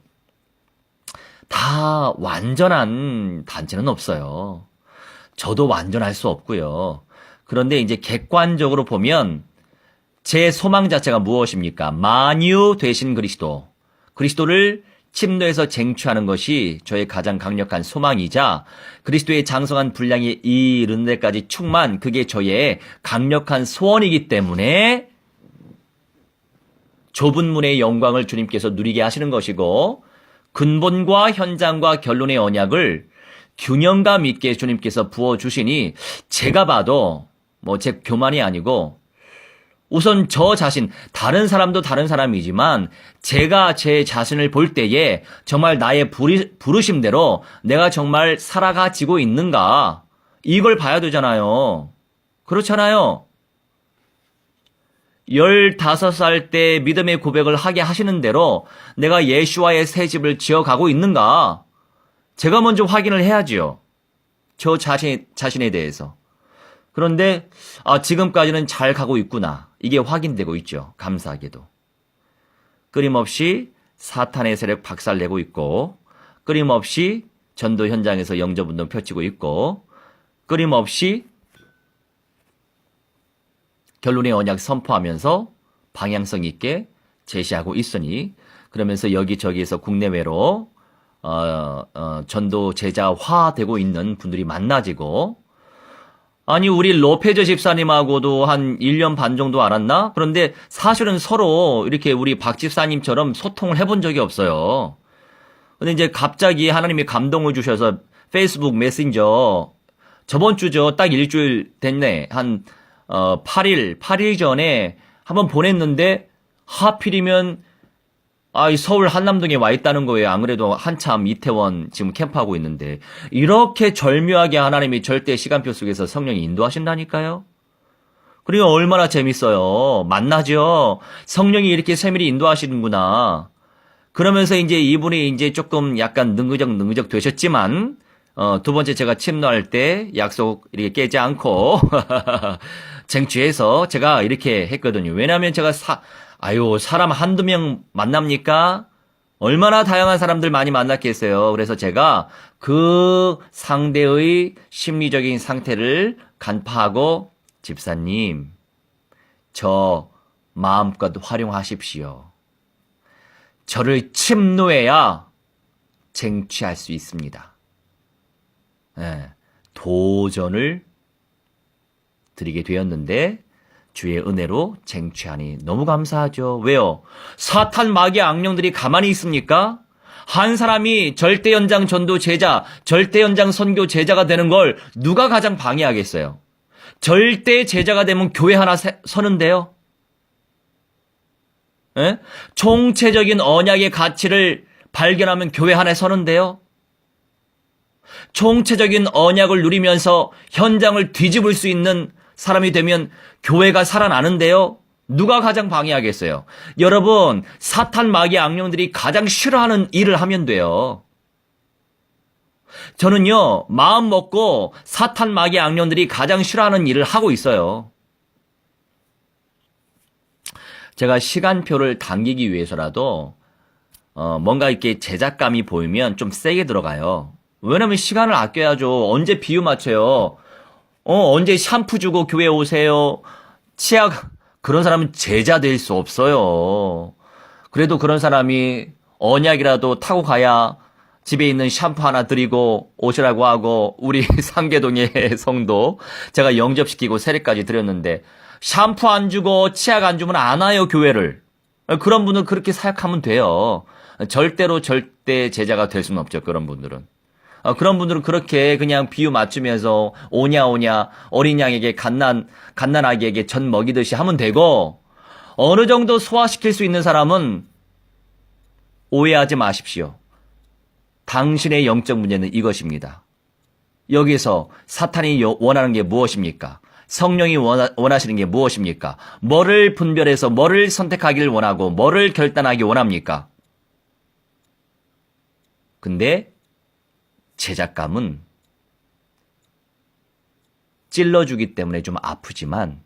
다 완전한 단체는 없어요. 저도 완전할 수 없고요. 그런데 이제 객관적으로 보면 제 소망 자체가 무엇입니까? 만유 되신 그리스도. 그리스도를 침노에서 쟁취하는 것이 저의 가장 강력한 소망이자 그리스도의 장성한 분량이 이르는 데까지 충만, 그게 저의 강력한 소원이기 때문에 좁은 문의 영광을 주님께서 누리게 하시는 것이고 근본과 현장과 결론의 언약을 균형감 있게 주님께서 부어주시니 제가 봐도 제 교만이 아니고 우선 저 자신, 다른 사람도 다른 사람이지만 제가 제 자신을 볼 때에 정말 나의 부르심대로 내가 정말 살아가지고 있는가 이걸 봐야 되잖아요. 그렇잖아요. 15살 때 믿음의 고백을 하게 하시는 대로 내가 예수와의 새 집을 지어가고 있는가 제가 먼저 확인을 해야지요. 저 자신에 대해서. 그런데 지금까지는 잘 가고 있구나. 이게 확인되고 있죠. 감사하게도. 끊임없이 사탄의 세력 박살내고 있고 끊임없이 전도 현장에서 영접운동 펼치고 있고 끊임없이 결론의 언약 선포하면서 방향성 있게 제시하고 있으니 그러면서 여기저기에서 국내외로 전도 제자화되고 있는 분들이 많아지고 아니 우리 로페저 집사님하고도 한 1년 반 정도 알았나? 그런데 사실은 서로 이렇게 우리 박 집사님처럼 소통을 해본 적이 없어요. 근데 이제 갑자기 하나님이 감동을 주셔서 페이스북 메신저 저번 주죠. 딱 일주일 됐네. 한 8일 전에 한번 보냈는데 하필이면 이 서울 한남동에 와 있다는 거예요. 안 그래도 한참 이태원 지금 캠프하고 있는데 이렇게 절묘하게 하나님이 절대 시간표 속에서 성령이 인도하신다니까요. 그리고 얼마나 재밌어요. 만나죠. 성령이 이렇게 세밀히 인도하시는구나. 그러면서 이제 이분이 이제 조금 약간 능그적 되셨지만 두 번째 제가 침노할 때 약속 이렇게 깨지 않고 쟁취해서 제가 이렇게 했거든요. 왜냐하면 제가 사람 한두 명 만납니까? 얼마나 다양한 사람들 많이 만났겠어요. 그래서 제가 그 상대의 심리적인 상태를 간파하고 집사님, 저 마음껏 활용하십시오. 저를 침노해야 쟁취할 수 있습니다. 네, 도전을 드리게 되었는데 주의 은혜로 쟁취하니 너무 감사하죠. 왜요? 사탄 마귀 악령들이 가만히 있습니까? 한 사람이 절대연장 전도 제자, 절대연장 선교 제자가 되는 걸 누가 가장 방해하겠어요? 절대 제자가 되면 교회 하나 서는데요. 에? 총체적인 언약의 가치를 발견하면 교회 하나 서는데요. 총체적인 언약을 누리면서 현장을 뒤집을 수 있는 사람이 되면 교회가 살아나는데요. 누가 가장 방해하겠어요? 여러분, 사탄 마귀 악령들이 가장 싫어하는 일을 하면 돼요. 저는요, 마음 먹고 사탄 마귀 악령들이 가장 싫어하는 일을 하고 있어요. 제가 시간표를 당기기 위해서라도 뭔가 이렇게 제작감이 보이면 좀 세게 들어가요. 왜냐면 시간을 아껴야죠. 언제 비유 맞춰요? 언제 샴푸 주고 교회 오세요? 치약 그런 사람은 제자 될 수 없어요. 그래도 그런 사람이 언약이라도 타고 가야 집에 있는 샴푸 하나 드리고 오시라고 하고, 우리 상계동의 성도 제가 영접시키고 세례까지 드렸는데 샴푸 안 주고 치약 안 주면 안 와요, 교회를. 그런 분은 그렇게 사역하면 돼요. 절대로 절대 제자가 될 수는 없죠, 그런 분들은. 그런 분들은 그렇게 그냥 비유 맞추면서 오냐 오냐 어린 양에게 갓난 아기에게 전 먹이듯이 하면 되고, 어느 정도 소화시킬 수 있는 사람은 오해하지 마십시오. 당신의 영적 문제는 이것입니다. 여기서 사탄이 원하는 게 무엇입니까? 성령이 원하시는 게 무엇입니까? 뭐를 분별해서 뭐를 선택하기를 원하고 뭐를 결단하기 원합니까? 근데 제작감은 찔러주기 때문에 좀 아프지만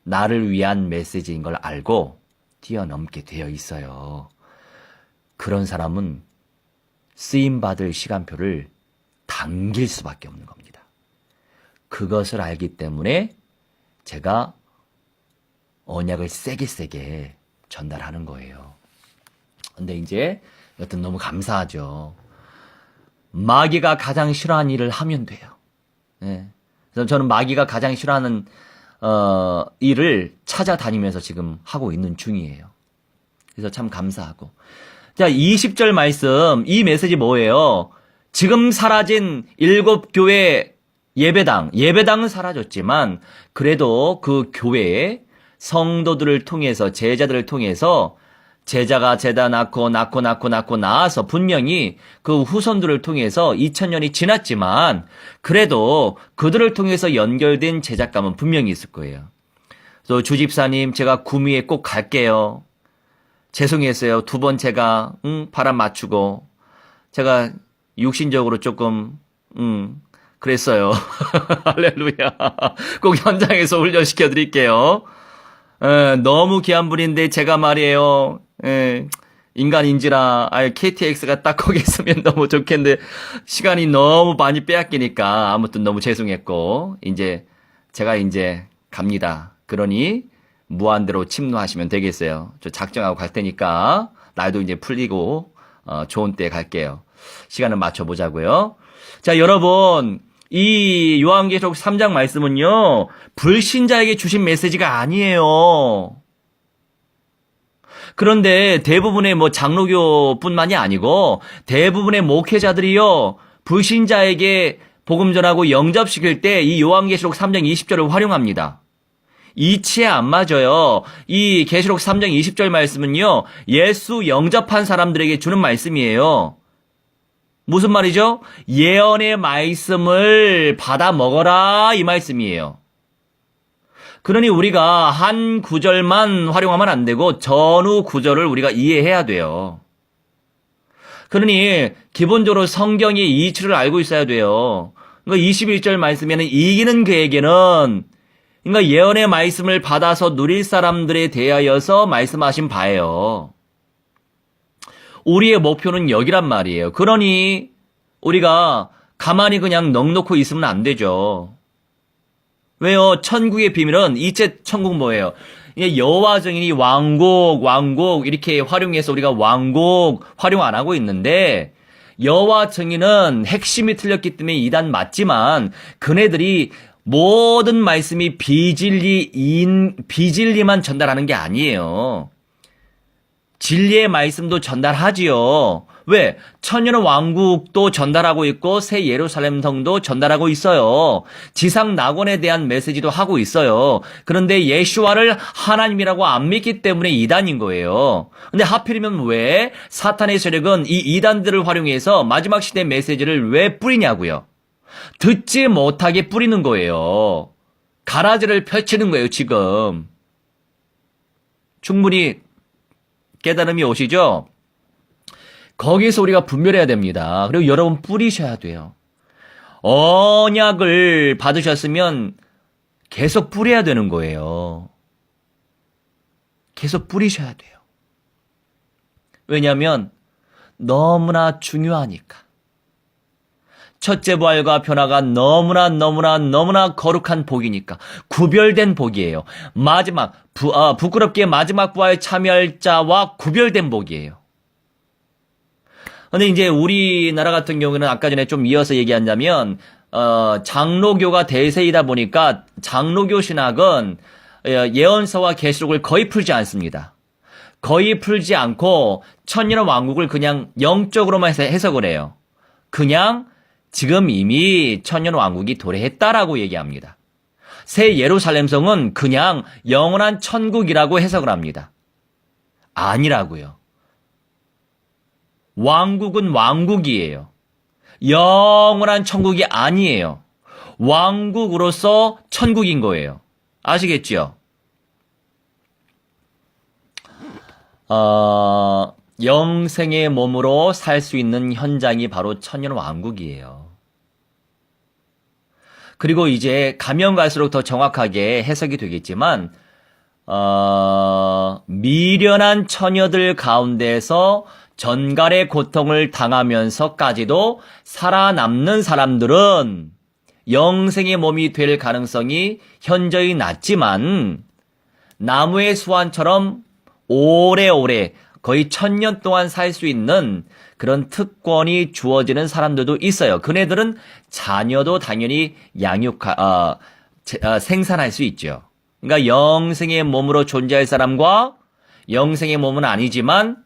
나를 위한 메시지인 걸 알고 뛰어넘게 되어 있어요. 그런 사람은 쓰임받을 시간표를 당길 수밖에 없는 겁니다. 그것을 알기 때문에 제가 언약을 세게 전달하는 거예요. 근데 이제 여튼 너무 감사하죠. 마귀가 가장 싫어하는 일을 하면 돼요. 네. 그래서 저는 마귀가 가장 싫어하는 일을 찾아다니면서 지금 하고 있는 중이에요. 그래서 참 감사하고. 자, 20절 말씀, 이 메시지 뭐예요? 지금 사라진 7교회 예배당은 사라졌지만 그래도 그 교회에 성도들을 통해서, 제자들을 통해서 제자가 제자 낳고 낳아서 분명히 그 후손들을 통해서 2000년이 지났지만 그래도 그들을 통해서 연결된 제작감은 분명히 있을 거예요. 또 주집사님, 제가 구미에 꼭 갈게요. 죄송했어요. 2번 제가 바람 맞추고 제가 육신적으로 조금 그랬어요. 할렐루야. 꼭 현장에서 훈련시켜 드릴게요. 너무 귀한 분인데 제가 말이에요. 인간인지라 KTX가 딱 거기 있으면 너무 좋겠는데 시간이 너무 많이 빼앗기니까 아무튼 너무 죄송했고, 제가 갑니다. 그러니 무한대로 침노하시면 되겠어요. 저 작정하고 갈 테니까 날도 이제 풀리고 좋은 때 갈게요. 시간을 맞춰보자고요. 자, 여러분, 이 요한계시록 3장 말씀은요, 불신자에게 주신 메시지가 아니에요. 그런데 대부분의 장로교뿐만이 아니고 대부분의 목회자들이요, 불신자에게 복음 전하고 영접시킬 때 이 요한계시록 3장 20절을 활용합니다. 이치에 안 맞아요. 이 계시록 3장 20절 말씀은요, 예수 영접한 사람들에게 주는 말씀이에요. 무슨 말이죠? 예언의 말씀을 받아 먹어라, 이 말씀이에요. 그러니 우리가 한 구절만 활용하면 안 되고 전후 구절을 우리가 이해해야 돼요. 그러니 기본적으로 성경의 이치를 알고 있어야 돼요. 그러니까 21절 말씀에는 이기는 그에게는, 그러니까 예언의 말씀을 받아서 누릴 사람들에 대하여서 말씀하신 바예요. 우리의 목표는 여기란 말이에요. 그러니 우리가 가만히 그냥 넋놓고 있으면 안 되죠. 왜요? 천국의 비밀은, 이제 천국 뭐예요? 여호와 증인이 왕곡 이렇게 활용해서 우리가 왕곡 활용 안 하고 있는데, 여호와 증인은 핵심이 틀렸기 때문에 이단 맞지만 그네들이 모든 말씀이 비진리만 전달하는 게 아니에요. 진리의 말씀도 전달하지요. 왜? 천년 왕국도 전달하고 있고 새 예루살렘 성도 전달하고 있어요. 지상 낙원에 대한 메시지도 하고 있어요. 그런데 예수와를 하나님이라고 안 믿기 때문에 이단인 거예요. 근데 하필이면 왜 사탄의 세력은 이 이단들을 활용해서 마지막 시대 메시지를 왜 뿌리냐고요? 듣지 못하게 뿌리는 거예요. 가라지를 펼치는 거예요, 지금. 충분히 깨달음이 오시죠? 거기에서 우리가 분별해야 됩니다. 그리고 여러분 뿌리셔야 돼요. 언약을 받으셨으면 계속 뿌려야 되는 거예요. 계속 뿌리셔야 돼요. 왜냐하면 너무나 중요하니까. 첫째 부활과 변화가 너무나 거룩한 복이니까 구별된 복이에요. 마지막 부끄럽게 마지막 부활 참여할 자와 구별된 복이에요. 근데 이제 우리나라 같은 경우는 아까 전에 좀 이어서 얘기한다면 장로교가 대세이다 보니까 장로교 신학은 예언서와 계시록을 거의 풀지 않습니다. 거의 풀지 않고 천년 왕국을 그냥 영적으로만 해석을 해요. 그냥 지금 이미 천년 왕국이 도래했다라고 얘기합니다. 새 예루살렘성은 그냥 영원한 천국이라고 해석을 합니다. 아니라고요. 왕국은 왕국이에요. 영원한 천국이 아니에요. 왕국으로서 천국인 거예요. 아시겠죠? 영생의 몸으로 살 수 있는 현장이 바로 천년 왕국이에요. 그리고 이제 가면 갈수록 더 정확하게 해석이 되겠지만 미련한 처녀들 가운데서 전갈의 고통을 당하면서까지도 살아남는 사람들은 영생의 몸이 될 가능성이 현저히 낮지만 나무의 수완처럼 오래오래 거의 1000년 동안 살 수 있는 그런 특권이 주어지는 사람들도 있어요. 그네들은 자녀도 당연히 생산할 수 있죠. 그러니까 영생의 몸으로 존재할 사람과 영생의 몸은 아니지만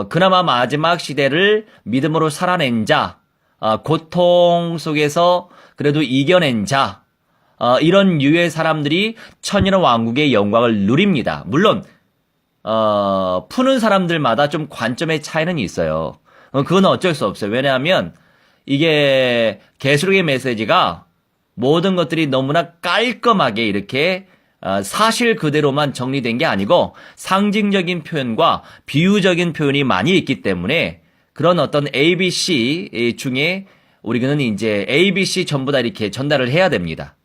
그나마 마지막 시대를 믿음으로 살아낸 자, 고통 속에서 그래도 이겨낸 자, 이런 유의 사람들이 천년 왕국의 영광을 누립니다. 물론 푸는 사람들마다 좀 관점의 차이는 있어요. 그건 어쩔 수 없어요. 왜냐하면 이게 계시록의 메시지가 모든 것들이 너무나 깔끔하게 이렇게 사실 그대로만 정리된 게 아니고 상징적인 표현과 비유적인 표현이 많이 있기 때문에 그런 어떤 ABC 중에 우리는 이제 ABC 전부 다 이렇게 전달을 해야 됩니다.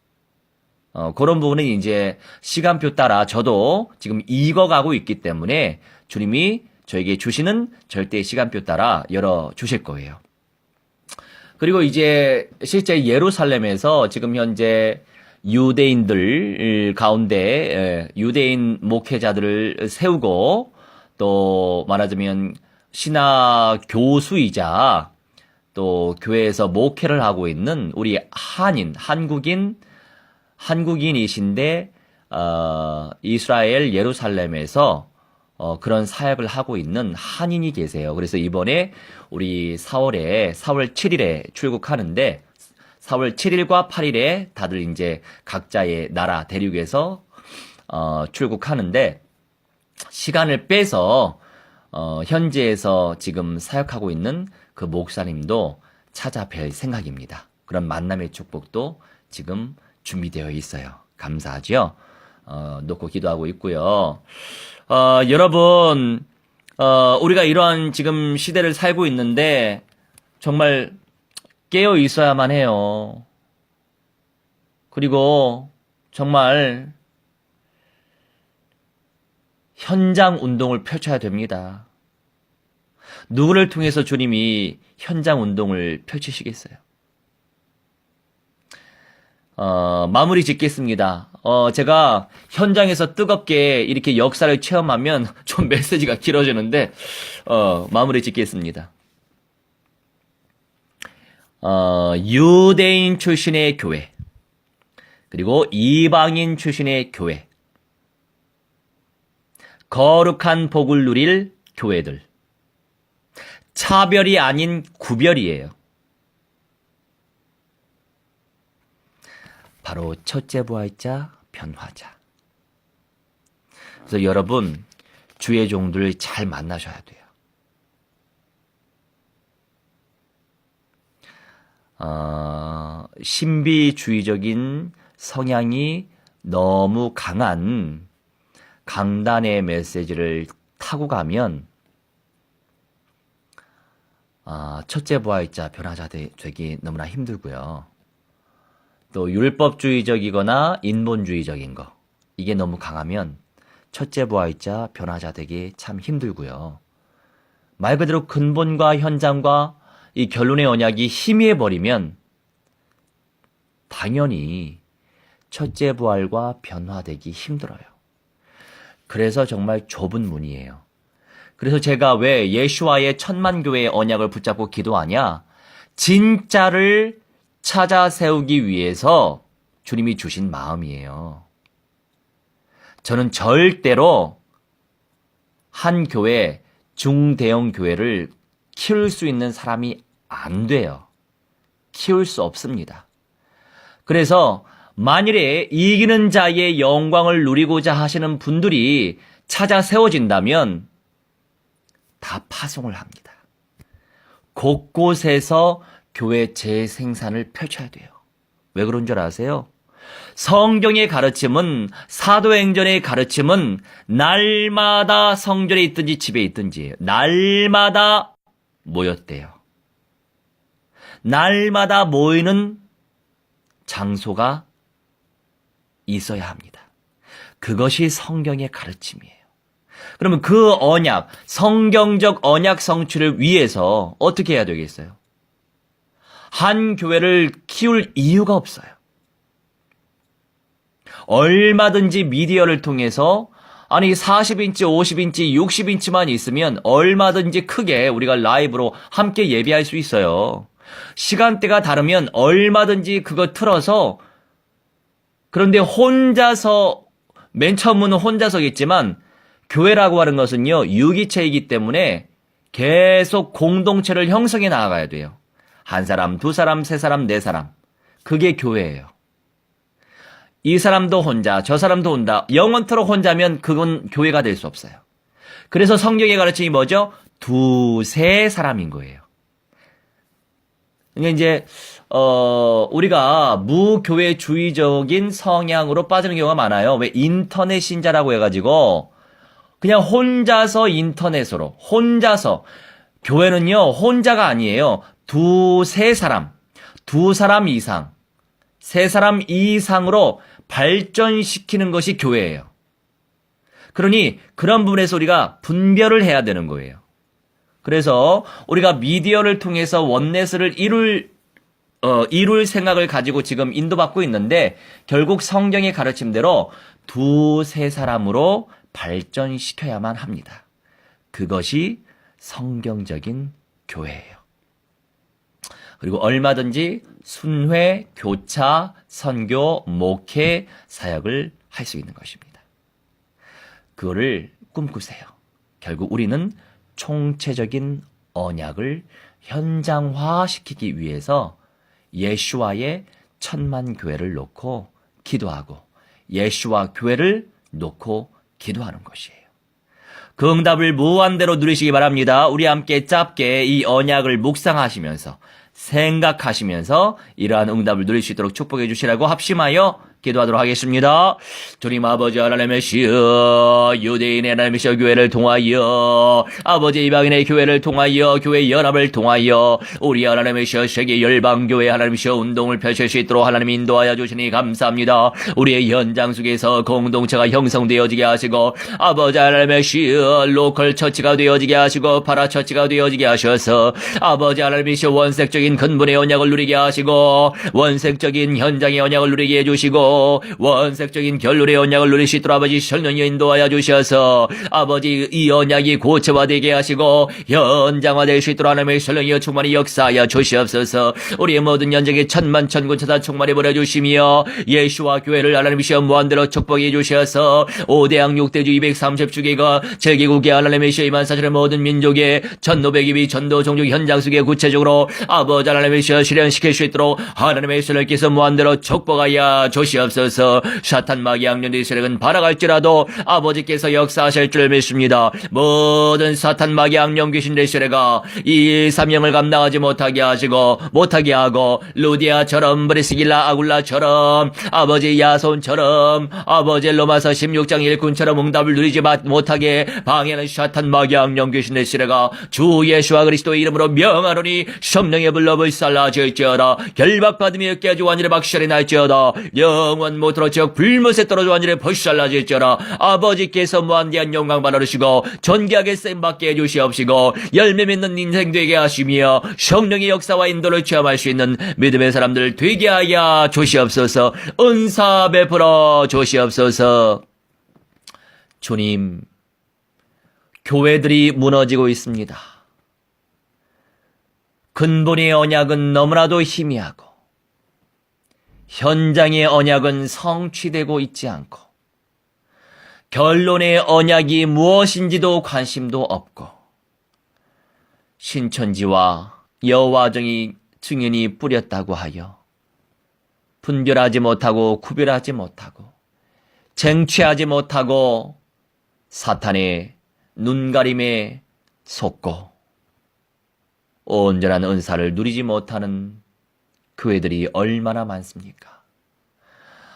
그런 부분은 이제 시간표 따라 저도 지금 익어가고 있기 때문에 주님이 저에게 주시는 절대 시간표 따라 열어 주실 거예요. 그리고 이제 실제 예루살렘에서 지금 현재 유대인들 가운데 유대인 목회자들을 세우고 또 말하자면 신학 교수이자 또 교회에서 목회를 하고 있는 우리 한국인이신데 이스라엘 예루살렘에서 그런 사역을 하고 있는 한인이 계세요. 그래서 이번에 우리 4월 7일에 출국하는데 4월 7일과 8일에 다들 이제 각자의 나라 대륙에서 출국하는데 시간을 빼서 현지에서 지금 사역하고 있는 그 목사님도 찾아뵐 생각입니다. 그런 만남의 축복도 지금 준비되어 있어요. 감사하죠? 놓고 기도하고 있고요. 여러분, 우리가 이러한 지금 시대를 살고 있는데 정말 깨어 있어야만 해요. 그리고 정말 현장 운동을 펼쳐야 됩니다. 누구를 통해서 주님이 현장 운동을 펼치시겠어요? 마무리 짓겠습니다. 제가 현장에서 뜨겁게 이렇게 역사를 체험하면 좀 메시지가 길어지는데, 마무리 짓겠습니다. 유대인 출신의 교회, 그리고 이방인 출신의 교회, 거룩한 복을 누릴 교회들, 차별이 아닌 구별이에요. 바로 첫째 부활자, 변화자. 그래서 여러분, 주의 종들 잘 만나셔야 돼요. 신비주의적인 성향이 너무 강한 강단의 메시지를 타고 가면 첫째 부활자, 변화자 되기 너무나 힘들고요. 또 율법주의적이거나 인본주의적인 거, 이게 너무 강하면 첫째 부활자, 변화자 되기 참 힘들고요. 말 그대로 근본과 현장과 이 결론의 언약이 희미해버리면 당연히 첫째 부활과 변화되기 힘들어요. 그래서 정말 좁은 문이에요. 그래서 제가 왜 예수와의 천만 교회의 언약을 붙잡고 기도하냐? 진짜를 찾아 세우기 위해서 주님이 주신 마음이에요. 저는 절대로 한 교회, 중대형 교회를 키울 수 있는 사람이 안 돼요. 키울 수 없습니다. 그래서 만일에 이기는 자의 영광을 누리고자 하시는 분들이 찾아 세워진다면 다 파송을 합니다. 곳곳에서 교회 재생산을 펼쳐야 돼요. 왜 그런 줄 아세요? 성경의 가르침은, 사도행전의 가르침은 날마다 성전에 있든지 집에 있든지 날마다 모였대요. 날마다 모이는 장소가 있어야 합니다. 그것이 성경의 가르침이에요. 그러면 그 언약, 성경적 언약 성취를 위해서 어떻게 해야 되겠어요? 한 교회를 키울 이유가 없어요. 얼마든지 미디어를 통해서 40인치, 50인치, 60인치만 있으면 얼마든지 크게 우리가 라이브로 함께 예배할 수 있어요. 시간대가 다르면 얼마든지 그거 틀어서, 그런데 혼자서, 맨 처음은 혼자서겠지만 교회라고 하는 것은요, 유기체이기 때문에 계속 공동체를 형성해 나가야 돼요. 한 사람, 두 사람, 세 사람, 네 사람. 그게 교회예요. 이 사람도 혼자, 저 사람도 혼자, 영원토록 혼자면 그건 교회가 될 수 없어요. 그래서 성경의 가르침이 뭐죠? 두세 사람인 거예요. 그러니까 이제 우리가 무교회주의적인 성향으로 빠지는 경우가 많아요. 왜? 인터넷 신자라고 해가지고 그냥 혼자서 인터넷으로, 혼자서. 교회는요, 혼자가 아니에요. 두세 사람, 두 사람 이상, 세 사람 이상으로 발전시키는 것이 교회예요. 그러니 그런 부분에서 우리가 분별을 해야 되는 거예요. 그래서 우리가 미디어를 통해서 원네스를 이룰 생각을 가지고 지금 인도받고 있는데, 결국 성경의 가르침대로 두세 사람으로 발전시켜야만 합니다. 그것이 성경적인 교회예요. 그리고 얼마든지 순회, 교차, 선교, 목회, 사역을 할 수 있는 것입니다. 그거를 꿈꾸세요. 결국 우리는 총체적인 언약을 현장화시키기 위해서 예수와의 천만 교회를 놓고 기도하고, 예수와 교회를 놓고 기도하는 것이에요. 그 응답을 무한대로 누리시기 바랍니다. 우리 함께 짧게 이 언약을 묵상하시면서, 생각하시면서 이러한 응답을 누릴 수 있도록 축복해 주시라고 합심하여 기도하도록 하겠습니다. 주님 아버지 하나님이시여, 유대인의 하나님이시여, 교회를 통하여, 아버지 이방인의 교회를 통하여, 교회 연합을 통하여 우리 하나님이시여, 세계 열방교회 하나님이시여, 운동을 펼칠 수 있도록 하나님 인도하여 주시니 감사합니다. 우리의 현장 속에서 공동체가 형성되어지게 하시고, 아버지 하나님이시여, 로컬 처치가 되어지게 하시고, 파라처치가 되어지게 하셔서 아버지 하나님이시여, 원색적인 근본의 언약을 누리게 하시고, 원색적인 현장의 언약을 누리게 해주시고, 원색적인 결론의 언약을 누릴 수 있도록 아버지 성령이 인도하여 주셔서 아버지 이 언약이 고체화되게 하시고 현장화될 수 있도록 하나님의 성령이 충만히 역사하여 주시옵소서. 우리의 모든 현장에 천만 천군천사 충만히 보내주시며 예수와 교회를 하나님이시여 무한대로 축복해 주셔서 5대양 6대주 230주기가 제기국의 하나님이시여 24,000의 모든 민족의 전노백입이 전도 종족 현장 속에 구체적으로 아버지 하나님이시여 실현시킬 수 있도록 하나님의 성령께서 무한대로 축복하여 주시옵소서. 사탄 마귀 악령들의 세력은 발아갈지라도 아버지께서 역사하실 줄 믿습니다. 모든 사탄 마귀 악령 귀신들의 세력아 이 사명을 감당하지 못하게 하고 루디아처럼 브리스길라 아굴라처럼 아버지 야손처럼 아버지 로마서 16장 1군처럼 응답을 누리지 못하게 방해하는 사탄 마귀 악령 귀신들의 세력아 주 예수와 그리스도의 이름으로 명하노니 성령의 불로 불살라질지어다. 결박받으며 깨지 완전히 박살이 날지어다. 영원 못으로 즉 불못에 떨어져 완전히 벗살라질지어라. 아버지께서 무한대한 영광 받으시고 존귀하게 쓰임받게 해주시옵시고 열매 맺는 인생 되게 하시며 성령의 역사와 인도를 체험할 수 있는 믿음의 사람들 되게 하여 주시옵소서. 은사 베풀어 주시옵소서. 주님, 교회들이 무너지고 있습니다. 근본의 언약은 너무나도 희미하고 현장의 언약은 성취되고 있지 않고 결론의 언약이 무엇인지도 관심도 없고 신천지와 여화정이 증인이 뿌렸다고 하여 분별하지 못하고 구별하지 못하고 쟁취하지 못하고 사탄의 눈가림에 속고 온전한 은사를 누리지 못하는 교회들이 얼마나 많습니까?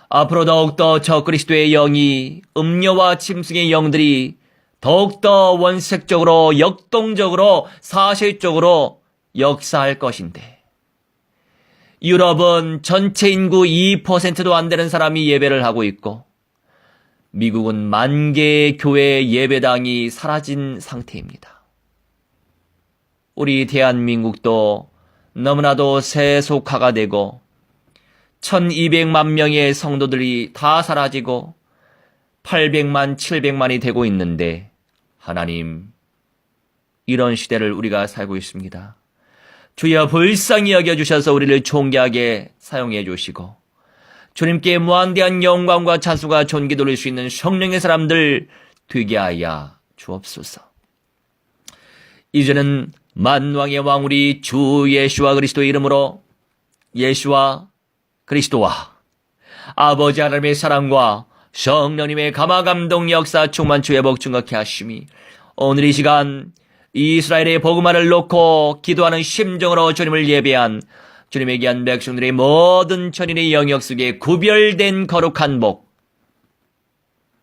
앞으로 더욱더 저 그리스도의 영이 음녀와 짐승의 영들이 더욱더 원색적으로 역동적으로 사실적으로 역사할 것인데 유럽은 전체 인구 2%도 안 되는 사람이 예배를 하고 있고 미국은 만 개의 교회 예배당이 사라진 상태입니다. 우리 대한민국도 너무나도 세속화가 되고 1200만 명의 성도들이 다 사라지고 800만, 700만이 되고 있는데 하나님, 이런 시대를 우리가 살고 있습니다. 주여 불쌍히 여겨주셔서 우리를 존귀하게 사용해 주시고 주님께 무한대한 영광과 찬송과 존귀 돌릴 수 있는 성령의 사람들 되게 하여 주옵소서. 이제는 만왕의 왕 우리 주 예수와 그리스도의 이름으로 예수와 그리스도와 아버지 하나님의 사랑과 성령님의 감화감동 역사 충만치 회복 증거케 하심이 오늘 이 시간 이스라엘의 복음화를 놓고 기도하는 심정으로 주님을 예배한 주님의 귀한 백성들의 모든 천인의 영역 속에 구별된 거룩한 복,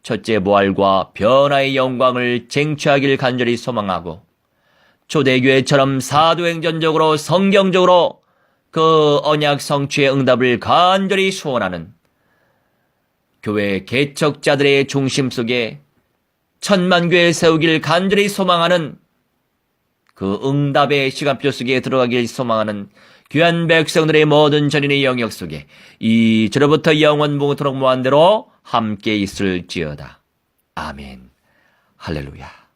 첫째 부활과 변화의 영광을 쟁취하길 간절히 소망하고 초대교회처럼 사도행전적으로 성경적으로 그 언약 성취의 응답을 간절히 소원하는 교회 개척자들의 중심 속에 천만교회 세우길 간절히 소망하는 그 응답의 시간표 속에 들어가길 소망하는 귀한 백성들의 모든 전인의 영역 속에 이제로부터 영원무궁토록 무한대로 함께 있을지어다. 아멘. 할렐루야.